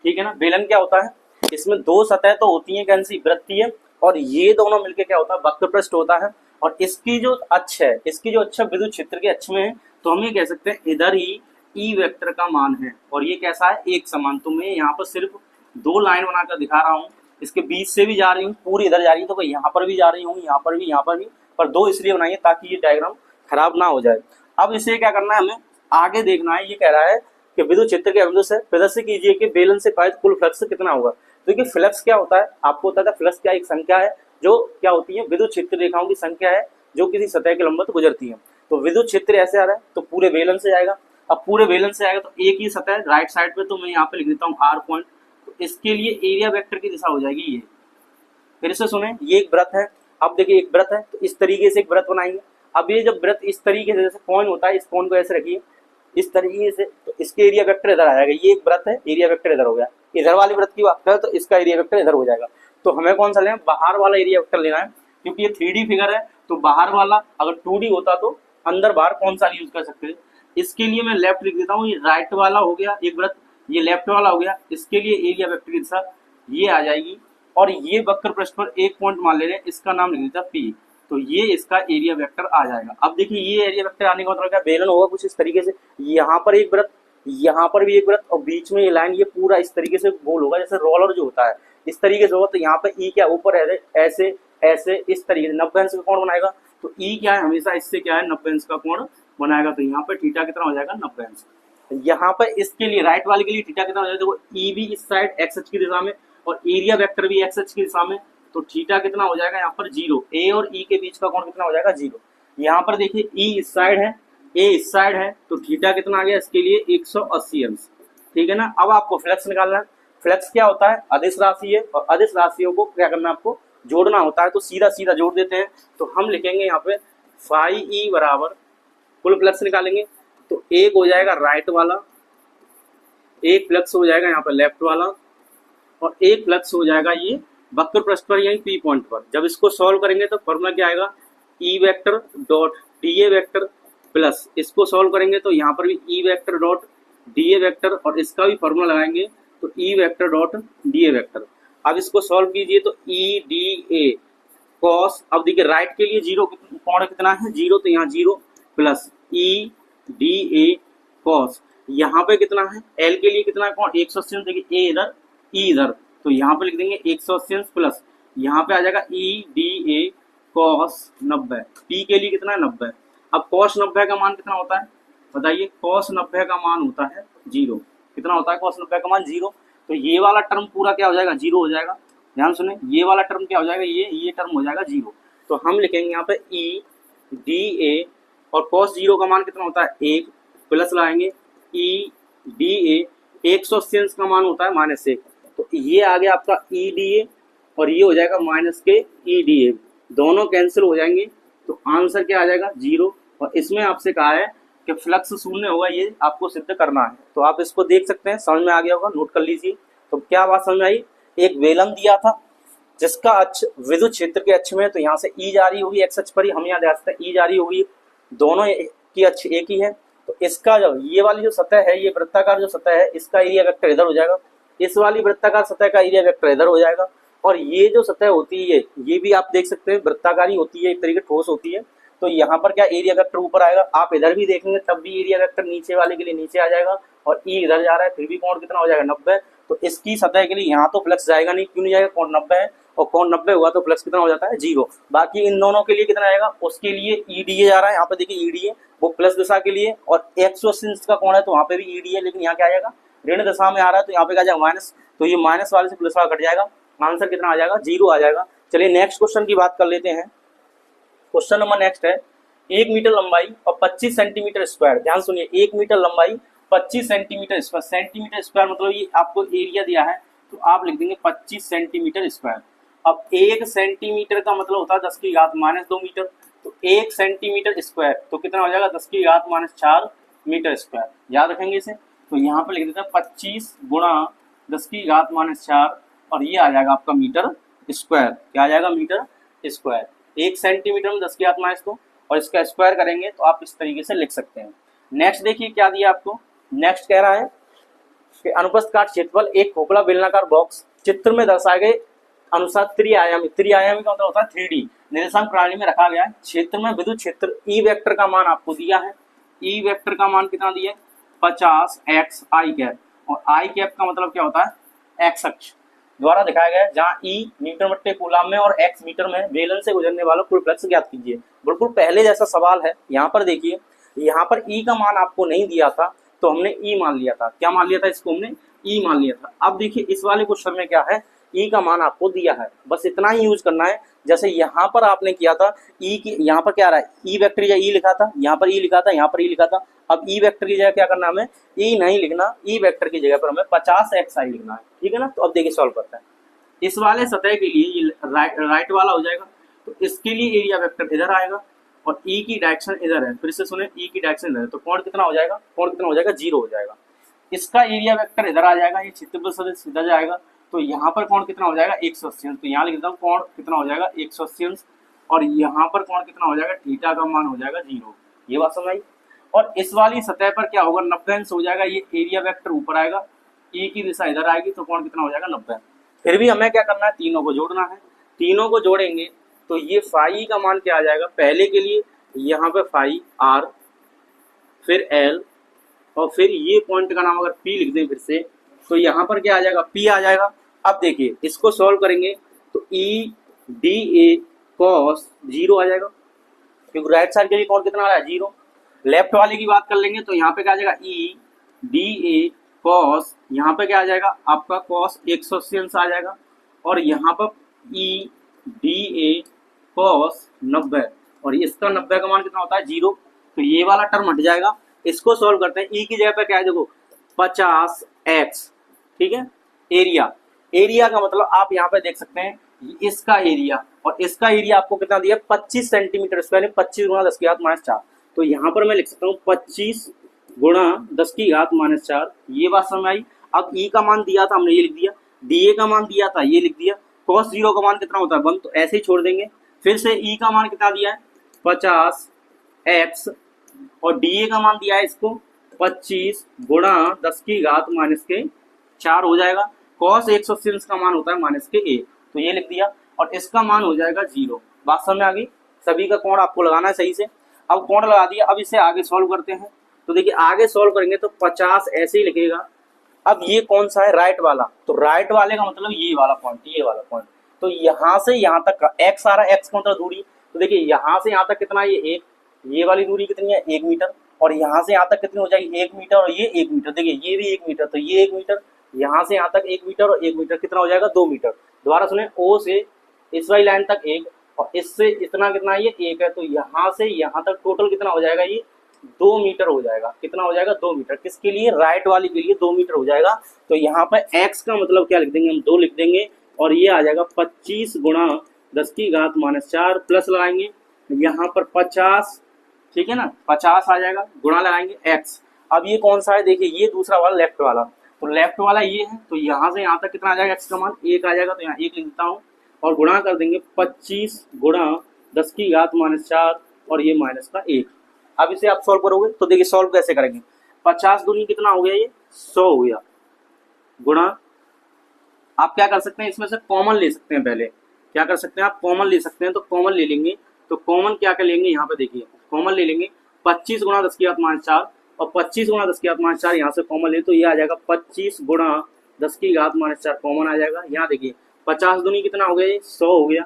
ठीक है ना। बेलन क्या होता है, इसमें दो सतह तो होती है, कौन सी, वृत्तीय, और ये दोनों मिलके क्या होता है, वक्र पृष्ठ होता है। और इसकी जो अक्ष है, इसकी जो अक्ष विद्युत क्षेत्र के अक्ष में है, तो हम ये कह सकते हैं इधर ही ई वेक्टर का मान है। और ये कैसा है, एक समान। तो मैं यहाँ पर सिर्फ दो लाइन बनाकर दिखा रहा हूँ, इसके बीच से भी जा रही हूँ, पूरी इधर जा रही है, तो यहाँ पर भी जा रही हूँ, यहाँ पर भी, पर दो इसलिए बनाइए ताकि ये डायग्राम खराब ना हो जाए। अब इसे क्या करना है, हमें आगे देखना है। ये कह रहा है कि विद्युत क्षेत्र के अनुदिश है, प्रदर्शित कीजिए कि बेलन से पारित कुल फ्लक्स कितना होगा। देखिए फ्लक्स क्या होता है, आपको पता है फ्लक्स क्या एक संख्या है जो क्या होती है, विद्युत क्षेत्र रेखाओं की संख्या है जो किसी सतह के लंबवत गुजरती है। तो विद्युत क्षेत्र ऐसे आ रहा है तो पूरे बेलन से आएगा। अब पूरे बेलन से आएगा तो एक ही सतह राइट साइड पे, तो मैं यहाँ पे लिख देता हूँ आर पॉइंट। तो इसके लिए एरिया वेक्टर की दिशा हो जाएगी ये। फिर से सुने, ये एक वृत्त है। अब देखिए एक वृत्त है, तो इस तरीके से एक वृत्त बनाएंगे। अब ये जब वृत्त इस तरीके से, जैसे कोन होता है, इस कोन को ऐसे रखिए इस तरीके से, तो इसके एरिया वेक्टर इधर आ जाएगा। ये एक वृत्त है, एरिया वेक्टर इधर हो गया। इधर वाली वृत्त की बात करें तो इसका एरिया वेक्टर इधर हो जाएगा। तो हमें कौन सा लेना है, बाहर वाला एरिया वेक्टर लेना है, क्योंकि ये 3D फिगर है। तो बाहर वाला, अगर 2D होता तो अंदर बाहर कौन सा यूज कर सकते हैं। इसके लिए मैं लेफ्ट लिख देता हूँ, ये राइट वाला हो गया एक वृत्त, ये लेफ्ट वाला हो गया। इसके लिए एरिया वेक्टर की दिशा ये आ जाएगी। और ये वक्र पृष्ठ पर एक पॉइंट मान ले रहे हैं, इसका नाम लिख देता P। तो ये इसका एरिया वेक्टर आ जाएगा। अब देखिए ये एरिया वेक्टर आने का मतलब क्या, बेलन होगा कुछ इस तरीके से, यहाँ पर एक वृत्त, यहाँ पर भी एक वृत्त, और बीच में ये लाइन, ये पूरा इस तरीके से गोल होगा, जैसे रोलर जो होता है इस तरीके से होगा। तो यहाँ पे ई क्या ऊपर है, ऐसे ऐसे इस तरीके से 90 अंश का कोण बनाएगा। तो ई क्या है, हमेशा इससे क्या है, 90 अंश का कोण बनाएगा। तो यहाँ पे थीटा कितना हो जाएगा, 90 अंश। यहाँ पर इसके लिए राइट वाले के लिए थीटा कितना हो जाएगा, देखो ई भी इस साइड एक्स अक्ष की दिशा में और एरिया वेक्टर भी एक्स अक्ष की दिशा में। तो थीटा कितना हो जाएगा यहाँ पर 0। ए और ई के बीच का कोण कितना हो जाएगा, 0। यहाँ पर देखिए ई इस साइड है, ए इस साइड है, तो थीटा कितना आ गया इसके लिए 180 अंश, ठीक है ना। अब आपको फ्लक्स निकालना है। फ्लक्स क्या होता है, अदिश राशि है, और अदिश राशियों को क्या करना है, आपको जोड़ना होता है। तो सीधा सीधा जोड़ देते हैं। तो हम लिखेंगे यहाँ पे फाई ई बराबर, कुल फ्लक्स निकालेंगे तो एक हो जाएगा राइट वाला, एक फ्लक्स हो जाएगा यहाँ पर लेफ्ट वाला, और एक फ्लक्स हो जाएगा ये वक्र पृष्ठ पर, यही P पॉइंट पर। जब इसको सॉल्व करेंगे तो फॉर्मूला क्या आएगा, E vector dot DA vector plus, इसको सॉल्व करेंगे तो यहाँ पर भी E vector dot DA vector, और इसका भी फॉर्मूला लगाएंगे तो E vector dot DA vector. अब इसको सॉल्व कीजिए तो EDA कॉस, अब देखिए राइट के लिए 0 कोण कितना है, 0, तो यहाँ 0 प्लस EDA कॉस, यहाँ पे कितना है, L के लिए कितना है कोण, 180। देखिए ए इधर ई इधर, तो यहाँ पे लिख देंगे 180 प्लस, यहाँ पे आ जाएगा EDA cos 90। P के लिए कितना है, 90। अब cos 90 का मान कितना होता है, बताइए। cos 90 का मान होता है 0। कितना होता है cos 90 का मान, 0। तो ये वाला टर्म पूरा क्या हो जाएगा, 0 हो जाएगा। ध्यान सुने, ये वाला टर्म क्या हो जाएगा, ये टर्म हो जाएगा 0। तो हम लिखेंगे यहाँ पे EDA, और cos 0 का मान कितना होता है, 1, प्लस लाएंगे EDA 180 का मान होता है -1। तो ये आ गया आपका EDA, और ये हो जाएगा माइनस के EDA, दोनों कैंसिल हो जाएंगे। तो आंसर क्या आ जाएगा, 0। और इसमें आपसे कहा है कि फ्लक्स शून्य होगा, ये आपको सिद्ध करना है। तो आप इसको देख सकते हैं, समझ में आ गया होगा, नोट कर लीजिए। तो क्या बात समझ में आई, एक बेलन दिया था जिसका अक्ष विद्युत क्षेत्र के अक्ष में, तो यहाँ से ई जा रही होगी एक्स अक्ष पर ही, हम यहाँ देख सकते हैं ई जा रही होगी, दोनों की अक्ष एक ही है। तो इसका जो ये वाली जो सतह है, ये वृत्ताकार जो सतह है, इसका एरिया वेक्टर इधर हो जाएगा, इस वाली वृत्ताकार सतह का एरिया वेक्टर इधर हो जाएगा। और ये जो सतह होती है ये भी आप देख सकते हैं वृत्ताकारी होती है, एक तरीके ठोस होती है। तो यहाँ पर क्या एरिया वेक्टर ऊपर आएगा, आप इधर भी देखेंगे तब भी एरिया वेक्टर नीचे वाले के लिए नीचे आ जाएगा, और ई इधर जा रहा है, फिर भी कोण कितना हो जाएगा, 90। तो इसकी सतह के लिए यहाँ तो फ्लक्स जाएगा नहीं, क्यों नहीं जाएगा, कोण 90 है। और कोण 90 हुआ तो प्लस कितना हो जाता है 0। बाकी इन दोनों के लिए कितना आएगा, उसके लिए ईडीए जा रहा है, यहाँ पे देखिए ईडीए वो प्लस दिशा के लिए, और 180 का कोण है तो वहाँ पे भी ईडीए, लेकिन यहाँ क्या आ जाएगा ऋण दिशा में आ रहा है तो यहाँ पे क्या आ जाएगा माइनस, तो ये माइनस वाले से प्लस वाला कट जाएगा, आंसर कितना आ जाएगा 0 आ जाएगा। चलिए नेक्स्ट क्वेश्चन की बात कर लेते हैं। क्वेश्चन नंबर नेक्स्ट है 1 मीटर लंबाई और 25 सेंटीमीटर स्क्वायर। ध्यान सुनिए 1 मीटर लंबाई 25 सेंटीमीटर स्क्वायर, सेंटीमीटर स्क्वायर मतलब ये आपको एरिया दिया है तो आप लिख देंगे 25 सेंटीमीटर स्क्वायर। अब 1 सेंटीमीटर का मतलब होता है 10 की घात -2 मीटर, तो 1 सेंटीमीटर स्क्वायर तो कितना हो जाएगा 10 की घात -4 मीटर स्क्वायर, याद रखेंगे इसे। तो यहाँ पर लिख देते हैं 25 गुणा 10 की घात -4 और ये आ जाएगा आपका मीटर स्क्वायर। क्या आ जाएगा मीटर स्क्वायर, 1 सेंटीमीटर में 10 की घात -2 और इसका स्क्वायर करेंगे तो आप इस तरीके से लिख सकते हैं। नेक्स्ट देखिए क्या दिया आपको, नेक्स्ट कह रहा है कि अनुप्रस्थ काट क्षेत्रफल एक खोखला बेलनाकार बॉक्स चित्र में दर्शाए गए अनुसार त्रिआयामी का मतलब होता है 3D निर्देशांक प्रणाली में रखा गया है। क्षेत्र में विद्युत क्षेत्र ई वेक्टर का मान आपको दिया है, ई वेक्टर का मान कितना दिया है 50 x i कैप, और आई कैप का मतलब क्या होता है x अक्ष द्वारा दिखाया गया है, जहाँ ई मीटर बट्टे कूलाम में और x मीटर में बेलन से गुजरने वाला कुल फ्लक्स ज्ञात कीजिए। बिल्कुल पहले जैसा सवाल है। यहाँ पर देखिए यहाँ पर ई का मान आपको नहीं दिया था तो हमने ई मान लिया था, क्या मान लिया था इसको हमने ई मान लिया था। अब देखिए इस वाले क्वेश्चन में क्या है ई का मान आपको दिया है, बस इतना ही यूज करना है। जैसे यहाँ पर आपने किया था ई की, यहाँ पर क्या आ रहा है ई वेक्टर या ई लिखा था, यहाँ पर ई लिखा था, यहाँ पर ई लिखा था। अब ई वेक्टर की जगह क्या करना हमें ई नहीं लिखना, ई वेक्टर की जगह पर हमें 50 xi लिखना है, ठीक है ना। तो अब देखिए सॉल्व करते हैं। इस वाले सतह के लिए ये राइट वाला हो जाएगा, तो इसके लिए एरिया वेक्टर इधर आएगा और ई की डायरेक्शन इधर है, फिर से सुने ई की डायरेक्शन इधर है, तो कोण कितना हो जाएगा, कोण कितना हो जाएगा 0 हो जाएगा। इसका एरिया वेक्टर इधर आ जाएगा, ये क्षेत्रफल सदिश सीधा जाएगा, तो यहाँ पर कोण कितना हो जाएगा 180 अंश, तो यहाँ लिख देता हूँ कोण कितना हो जाएगा 180 अंश, और यहाँ पर कोण कितना हो जाएगा थीटा का मान हो जाएगा 0। ये बात समझ आई। और इस वाली सतह पर क्या होगा 90 अंश हो जाएगा, ये एरिया वेक्टर ऊपर आएगा, ई की दिशा इधर आएगी, तो कोण कितना हो जाएगा 90। फिर भी हमें क्या करना है तीनों को जोड़ना है, तीनों को जोड़ेंगे तो ये फाई का मान क्या आ जाएगा, पहले के लिए यहाँ पे फाई r, फिर l, और फिर ये पॉइंट का नाम अगर p लिख दें फिर से, तो यहाँ पर क्या आ जाएगा p आ जाएगा। अब देखिए इसको सॉल्व करेंगे तो e dA cos 0 आ जाएगा, क्योंकि राइट साइड के लिए कोण कितना आ रहा है 0। लेफ्ट वाले की बात कर लेंगे तो यहाँ पे क्या आ जाएगा e dA cos, यहाँ पे क्या आ जाएगा आपका cos 180 अंश आ जाएगा, और यहाँ पर e dA cos 90, और इसका 90 का मान कितना होता है 0, तो ये वाला टर्म हट जाएगा। इसको सॉल्व करते हैं, ई की जगह पे क्या है देखो 50x, ठीक है। एरिया, एरिया का मतलब आप यहाँ पे देख सकते हैं इसका एरिया, और इसका एरिया आपको कितना दिया 25 सेंटीमीटर स्क्वायर, 25 गुणा 10 की घात -4, तो यहाँ पर मैं लिख सकता हूँ 25 गुणा 10 की घात -4। ये बात समझ आई। अब ई का मान दिया था हमने ये लिख दिया, डीए का मान दिया था ये लिख दिया, cos 0 का मान कितना होता है 1, तो ऐसे ही छोड़ देंगे। फिर से ई का मान कितना दिया है 50x, और डीए का मान दिया है इसको 25 गुणा 10 की घात -4 हो जाएगा। cos 180 अंश का मान होता है -a, तो ये लिख दिया, और इसका मान हो जाएगा 0। बात समझ में आ गई। सभी का कोण आपको लगाना है सही से। अब कोण लगा दिया, अब इसे आगे सॉल्व करते हैं। तो देखिए आगे सॉल्व करेंगे तो 50 ऐसे ही लिखेगा। अब ये कौन सा है राइट वाला, तो राइट वाले का मतलब ये वाला पॉइंट, ये वाला पॉइंट, तो यहाँ से यहाँ तक का x आ रहा है, x का मतलब दूरी, तो देखिए यहाँ से यहाँ तक कितना है ये 1, ये वाली दूरी कितनी है 1 मीटर, और यहाँ से यहाँ तक कितनी हो जाएगी 1 मीटर, और ये 1 मीटर, देखिए ये भी 1 मीटर, तो ये 1 मीटर, यहाँ से यहाँ तक 1 मीटर, और 1 मीटर कितना हो जाएगा 2 मीटर। दोबारा सुने, O से इस वाली लाइन तक 1, और इससे इतना कितना है ये 1 है, तो यहाँ से यहाँ तक टोटल कितना हो जाएगा ये 2 मीटर हो जाएगा। कितना हो जाएगा 2 मीटर, किसके लिए राइट वाली के लिए 2 मीटर हो जाएगा। तो यहाँ पर x का मतलब क्या लिख देंगे हम 2 लिख देंगे, और ये आ जाएगा 25 गुणा 10 की घात -4, प्लस लगाएंगे यहाँ पर 50, ठीक है ना, 50 आ जाएगा, गुणा लगाएंगे x। अब ये कौन सा है देखिए, ये दूसरा वाला लेफ्ट वाला, तो लेफ्ट वाला ये है, तो यहाँ से यहाँ तक कितना आ जाएगा x का मान 1 आ जाएगा, तो यहाँ 1 लिख देता हूँ, और गुणा कर देंगे 25 गुणा 10 की घात -4, और ये माइनस का 1। अब इसे आप सॉल्व करोगे तो देखिए सॉल्व कैसे करेंगे, 50 दूनी कितना हो गया ये 100 हो गया, गुणा आप क्या कर सकते हैं इसमें से कॉमन ले सकते हैं। पहले क्या कर सकते हैं आप कॉमन ले सकते हैं, तो कॉमन ले लेंगे, तो कॉमन क्या कर लेंगे यहाँ पे देखिए कॉमन ले लेंगे 25 गुणा 10 की घात -4, और 25 गुणा 10 की घात -4 यहाँ से कॉमन ले तो ये आ जाएगा 25 गुणा 10 की घात -4 कॉमन आ जाएगा। यहाँ देखिए 50 दूनी कितना हो गया, ये 100 हो गया।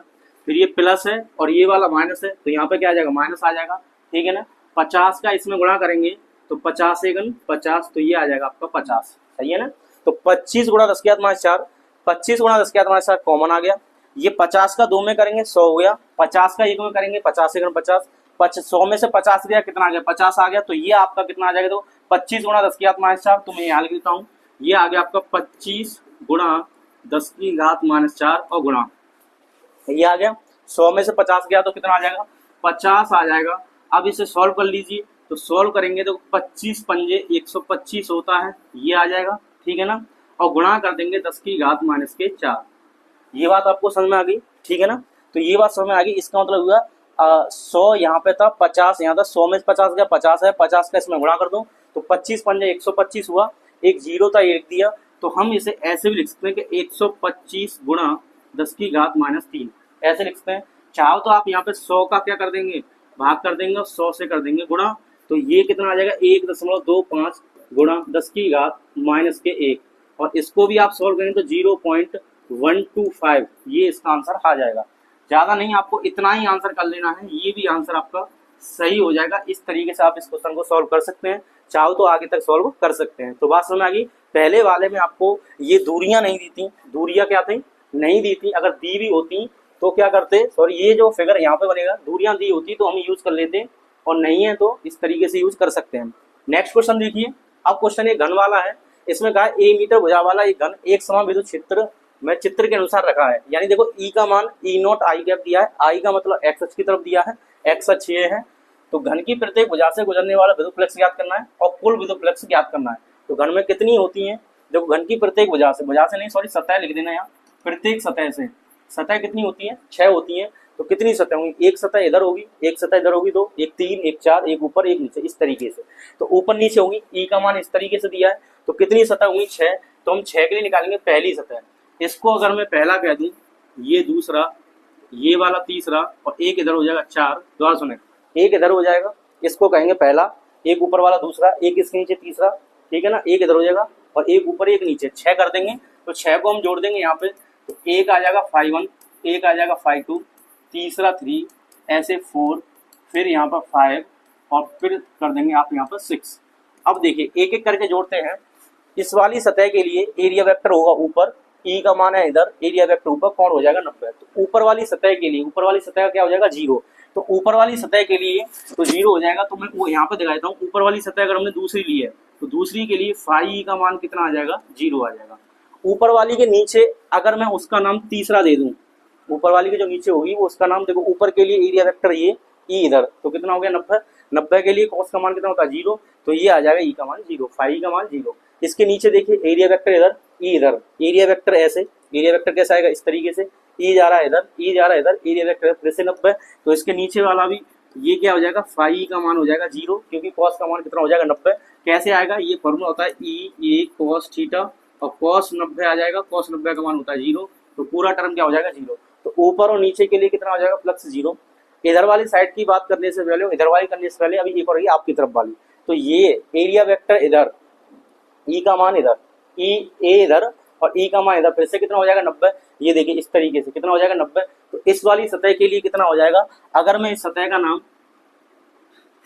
फिर ये प्लस है और ये वाला माइनस है, तो यहाँ पे क्या आ जाएगा, माइनस आ जाएगा, ठीक है ना। 50 का इसमें गुणा करेंगे तो 50 एकन 50, तो ये आ जाएगा आपका 50, सही है ना। तो 25 गुणा 10 की घात माइनस 4, 25 गुणा 10 की घात माइनस 4 कॉमन आ गया। ये 50 का 2 में करेंगे 100 हो गया, 50 का 1 में करेंगे 50 एकन 50, 100 में से 50 गया कितना आ गया, 50 आ गया। तो ये आपका कितना आ जाएगा, तो 25 गुणा 10 की घात माइनस 4, तो मैं यहाँ लिख देता हूँ, ये आ गया आपका 25 गुणा 10 की घात माइनस 4 और गुणा, ये आ गया। 100 में से 50 गया तो कितना आ जाएगा, 50 आ जाएगा। अब इसे सॉल्व कर लीजिए, तो सॉल्व करेंगे तो 25 पंजे 125 होता है, ये आ जाएगा, ठीक है ना। और गुणा कर देंगे 10 की घात माइनस के 4। ये बात आपको समझ में आ गई, ठीक है ना। तो ये बात समझ में आ गई, इसका मतलब हुआ 100 यहाँ पे था, 50 यहाँ था, 100 में 50 गया, 50 है, 50 का इसमें गुणा कर दो तो 25 पंजे 125 हुआ, एक जीरो था ये लिख दिया। तो हम इसे ऐसे भी लिख सकते हैं कि 125 गुणा 10 की घात माइनस 3, ऐसे लिख सकते हैं। चाहो तो आप यहाँ पे 100 का क्या कर देंगे, भाग कर देंगे, 100 से कर देंगे गुणा, तो ये कितना आ जाएगा 1.25 गुणा 10 की घात माइनस के 1, और इसको भी आप सॉल्व करेंगे तो 0.125, ये इसका आंसर आ जाएगा। ज्यादा नहीं, आपको इतना ही आंसर कर लेना है, ये भी आंसर आपका सही हो जाएगा। इस तरीके से आप इस क्वेश्चन को सॉल्व कर सकते हैं, चाहो तो आगे तक सॉल्व कर सकते हैं। तो बात समझ में आ गई। पहले वाले में आपको ये दूरियां नहीं दी थी, दूरियां क्या थी, नहीं दी थी। अगर दी भी होती तो क्या करते, सॉरी ये जो फिगर यहाँ पे बनेगा, दूरियां दी होती तो हम यूज कर लेते, और नहीं है तो इस तरीके से यूज कर सकते हैं। नेक्स्ट क्वेश्चन देखिए। अब क्वेश्चन एक घन वाला है, इसमें कहा ए मीटर भुजा वाला एक घन एक समान विद्युत क्षेत्र में चित्र के अनुसार रखा है। यानी देखो ई का मान E0 आई कैप दिया है, आई का मतलब एक्स अक्ष की तरफ दिया है, एक्स अक्ष ये है। तो घन की प्रत्येक भुजा से गुजरने वाला विद्युत फ्लक्स ज्ञात करना है और कुल विद्युत फ्लक्स ज्ञात करना है। तो घन में कितनी होती है, देखो घन की प्रत्येक भुजा से नहीं सॉरी सतह लिख देना यहाँ, प्रत्येक सतह से सतह कितनी होती है, 6 होती है। तो कितनी सतह होंगी, एक सतह इधर होगी, एक सतह इधर होगी, 2, एक 3, एक 4, एक ऊपर एक नीचे, इस तरीके से। तो ऊपर नीचे होंगी, ई का मान इस तरीके से दिया है, तो कितनी सतह होंगी 6। तो हम 6 के लिए निकालेंगे पहली सतह, इसको अगर मैं पहला कह दूं, ये दूसरा, ये वाला तीसरा, और एक इधर हो जाएगा 4, दोबारा सुने, एक इधर हो जाएगा, इसको कहेंगे पहला, एक ऊपर वाला दूसरा, एक इसके नीचे तीसरा, ठीक है ना, एक इधर हो जाएगा और एक ऊपर एक नीचे, 6 कर देंगे। तो 6 को हम जोड़ देंगे यहाँ पे, तो एक आ जाएगा 5 1, एक आ जाएगा 5 2, तीसरा 3, ऐसे 4, फिर यहाँ पर 5 और फिर कर देंगे आप यहाँ पर 6। अब देखिए एक एक करके जोड़ते हैं। इस वाली सतह के लिए एरिया वेक्टर होगा ऊपर, ई का मान है इधर, एरिया वेक्टर ऊपर कौन हो जाएगा 90। तो ऊपर वाली सतह के लिए, ऊपर वाली सतह का क्या हो जाएगा 0। तो ऊपर वाली सतह के लिए तो 0 हो जाएगा। तो मैं वो यहाँ पे दिखा देता हूँ, ऊपर वाली सतह अगर हमने दूसरी ली है तो दूसरी के लिए फाई ई का मान कितना आ जाएगा, 0 आ जाएगा। ऊपर वाली के नीचे अगर मैं उसका नाम तीसरा दे दूं, ऊपर वाली के जो नीचे होगी वो उसका नाम, देखो ऊपर के लिए एरिया वेक्टर ये ई इधर, तो कितना हो गया 90, 90 के लिए कॉस का मान कितना होता है 0, तो ये आ जाएगा ई का मान 0, फाई का मान 0। इसके नीचे देखिए एरिया वेक्टर इधर, ई इधर, एरिया वेक्टर ऐसे, एरिया वेक्टर कैसा आएगा इस तरीके से, ई जा रहा है इधर, ई जा रहा है इधर, एरिया वेक्टर फिर से 90। तो इसके नीचे वाला भी ये क्या हो जाएगा, फाई का मान हो जाएगा 0, क्योंकि कॉस का मान कितना हो जाएगा 90। कैसे आएगा, ये फॉर्मूला होता है ई ए कॉस थीटा, और कॉस 90 आ जाएगा, कॉस 90 का मान होता है 0, तो पूरा टर्म क्या हो जाएगा 0। तो ऊपर और नीचे के लिए कितना हो जाएगा प्लस 0। इधर वाली साइड की बात करने से पहले, इधर वाली करने से पहले अभी एक और आपकी तरफ वाली, तो ये एरिया वेक्टर इधर, ई का मान इधर, ई ए इधर और ई का मान इधर, फिर से कितना हो जाएगा 90। ये देखिए इस तरीके से कितना हो जाएगा 90। तो इस वाली सतह के लिए कितना हो जाएगा, अगर मैं इस सतह का नाम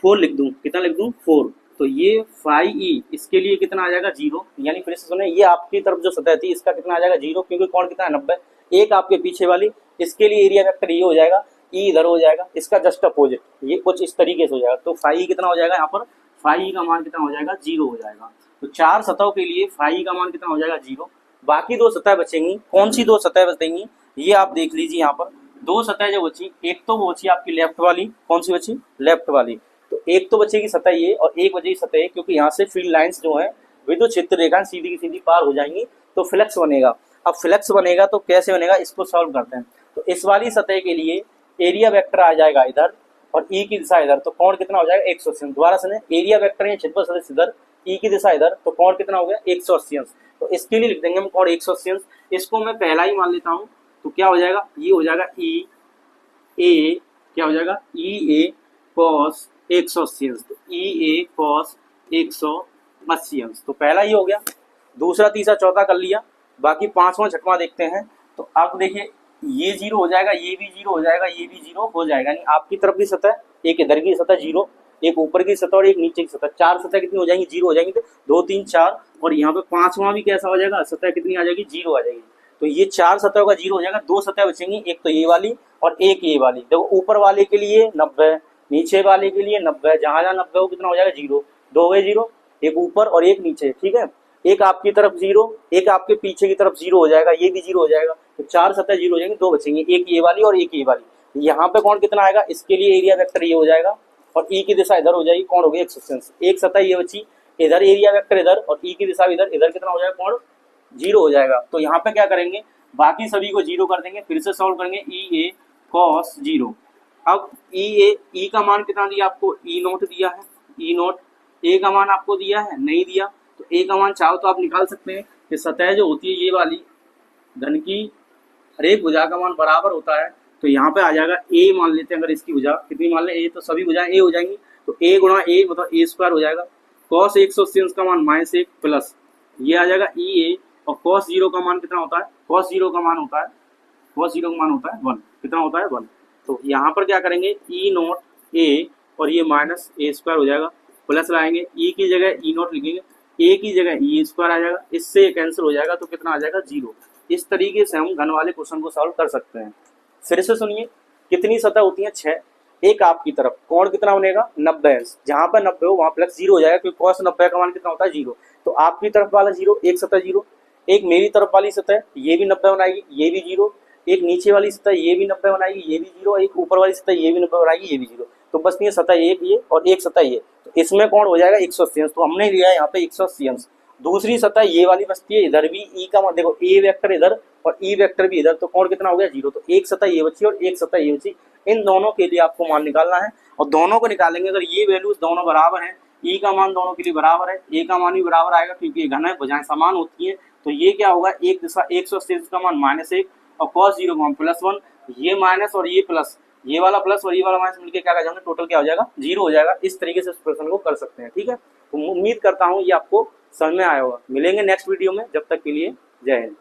4 लिख दूं, कितना लिख दूं 4, तो ये फाई ई इसके लिए कितना आ जाएगा 0। यानी फिर से सुने, ये आपकी तरफ जो सतह थी इसका कितना आ जाएगा 0, क्योंकि कौन कितना है 90। एक आपके पीछे वाली, इसके लिए एरिया वेक्टर ये हो जाएगा, ई इधर हो जाएगा, इसका जस्ट अपोजिट ये कुछ इस तरीके से हो जाएगा। तो फाई कितना हो जाएगा, यहाँ पर फाई का मान कितना हो जाएगा 0 हो जाएगा। तो 4 सतहों के लिए फाई का मान कितना हो जाएगा 0। बाकी 2 सतह बचेंगी, कौन सी 2 सतह बचेंगी ये आप देख लीजिए। यहाँ पर 2 सतह जो बची, एक तो वो बची आपकी लेफ्ट वाली, कौन सी बची, लेफ्ट वाली, तो एक तो बचेगी सतह ये और एक बचेगी सतह ये, क्योंकि यहाँ से फील्ड लाइंस जो है विद्युत क्षेत्र रेखा सीधी की सीधी पार हो जाएंगी, तो फ्लक्स बनेगा। अब फ्लक्स बनेगा तो कैसे बनेगा, इसको सॉल्व करते हैं। तो इस वाली सतह के लिए एरिया वेक्टर आ जाएगा इधर और ई की दिशा इधर, तो कोण कितना हो जाएगा 180। दोबारा सुने, एरिया वेक्टर है क्षेत्रफल सदिश इधर, ई की दिशा इधर, तो कोण कितना हो गया 180। तो इसके लिए लिख देंगे हम कोण 180। इसको मैं पहला ही मान लेता हूँ, तो क्या हो जाएगा, ये हो जाएगा ई ए, क्या हो जाएगा ई ए कॉस 180। तो ई ए कॉस 180। तो पहला ही हो गया, दूसरा तीसरा चौथा कर लिया, बाकी 5वां 6वां देखते हैं। तो आप देखिए ये 0 हो जाएगा, ये भी 0 हो जाएगा, ये भी 0 हो जाएगा। यानी आपकी तरफ की सतह, एक इधर की सतह 0, एक ऊपर की सतह और एक नीचे की सतह, 4 सतह कितनी हो जाएंगी? 0 हो जाएंगी। तो 2 3 4 और यहाँ पे पांचवा भी कैसा हो जाएगा? सतह कितनी आ जाएगी? 0 आ जाएगी। तो ये 4 सतह का 0 हो जाएगा। 2 सतह बचेंगी, एक तो ये वाली और एक ये वाली। देखो ऊपर वाले के लिए 90, नीचे वाले के लिए 90, जहां जहां 90 हो कितना हो जाएगा? 0। 2 गए 0, एक ऊपर और एक नीचे, ठीक है। एक आपकी तरफ 0, एक आपके पीछे की तरफ 0 हो जाएगा, ये भी 0 हो जाएगा। तो 4 सतह 0 हो जाएंगे, 2 बचेंगे, एक ये वाली और एक ये वाली। यहाँ पे कौन कितना आएगा? इसके लिए एरिया वेक्टर ये हो जाएगा और ई की दिशा इधर हो जाएगी, कौन हो गई? 180। एक सतह ये बची, इधर एरिया वेक्टर इधर और ई की दिशा इधर, इधर कितना हो जाएगा? कौन? 0 हो जाएगा। तो यहाँ पे क्या करेंगे? बाकी सभी को 0 कर देंगे, फिर से सॉल्व करेंगे। ई ए कॉस 0। अब ई का मान कितना दिया आपको? ई नोट दिया है, ई नोट। ए का मान आपको दिया है? नहीं दिया। तो ए का मान चाहो तो आप निकाल सकते हैं कि सतह जो होती है ये वाली घन की हर एक भुजा का मान बराबर होता है। तो यहाँ पे आ जाएगा ए, मान लेते हैं अगर इसकी भुजा कितनी मान ले ए, तो सभी भुजाएं ए हो जाएंगी। तो ए गुणा ए मतलब ए स्क्वायर हो जाएगा। कॉस 180 का मान -1 प्लस ये आ जाएगा ई ए। और कॉस 0 का मान कितना होता है? कॉस 0 का मान होता है, कॉस 0 का मान होता है 1। कितना होता है? 1। तो यहाँ पर क्या करेंगे? ई नोट ए और ये माइनस ए स्क्वायर हो जाएगा, प्लस लाएंगे, ई की जगह ई नोट लिखेंगे, ए की जगह ई स्क्वायर आ जाएगा, इससे कैंसिल हो जाएगा तो कितना आ जाएगा? 0। इस तरीके से हम घन वाले क्वेश्चन को सॉल्व कर सकते हैं। फिर से सुनिए, कितनी सतह होती है? 6। एक आपकी तरफ कोण कितना बनेगा? 90 अंश। जहां पर 90 हो वहां प्लस 0 हो जाएगा, क्योंकि cos 90 का मान कितना होता है? 0। तो आपकी तरफ वाला 0, एक सतह 0, एक मेरी तरफ वाली सतह ये भी 90 बनाएगी, ये भी 0, एक नीचे वाली सतह ये भी 90 बनाएगी, ये भी 0, एक ऊपर वाली सतह ये भी 90 बनाएगी, ये भी 0। तो बस ये सतह एक ये और एक सतह ये, तो इसमें कौन हो जाएगा? 180 अंश। तो हमने लिया है यहाँ पे 180 अंश। दूसरी सतह ये वाली बचती है, इधर भी ई का मान देखो, ए वेक्टर इधर और ई वेक्टर भी इधर, तो कौन कितना हो गया? 0। तो एक सतह ये बची और एक सतह ये बची। इन दोनों के लिए आपको मान निकालना है और दोनों को निकालेंगे अगर ये वैल्यूज दोनों बराबर है, ई का मान दोनों के लिए बराबर है, ए का मान भी बराबर आएगा क्योंकि ये घन है, भुजाएं समान होती है। तो ये क्या होगा? एक दिशा 180 का मान -1 और cos 0 का मान +1, ये माइनस और ये प्लस, ये वाला प्लस और ये वाला माइनस मिलकर क्या कर जाएंगे? टोटल क्या हो जाएगा? 0 हो जाएगा। इस तरीके से इस प्रश्न को कर सकते हैं, ठीक है। तो उम्मीद करता हूँ ये आपको समझ में आया होगा। मिलेंगे नेक्स्ट वीडियो में, जब तक के लिए जय हिंद।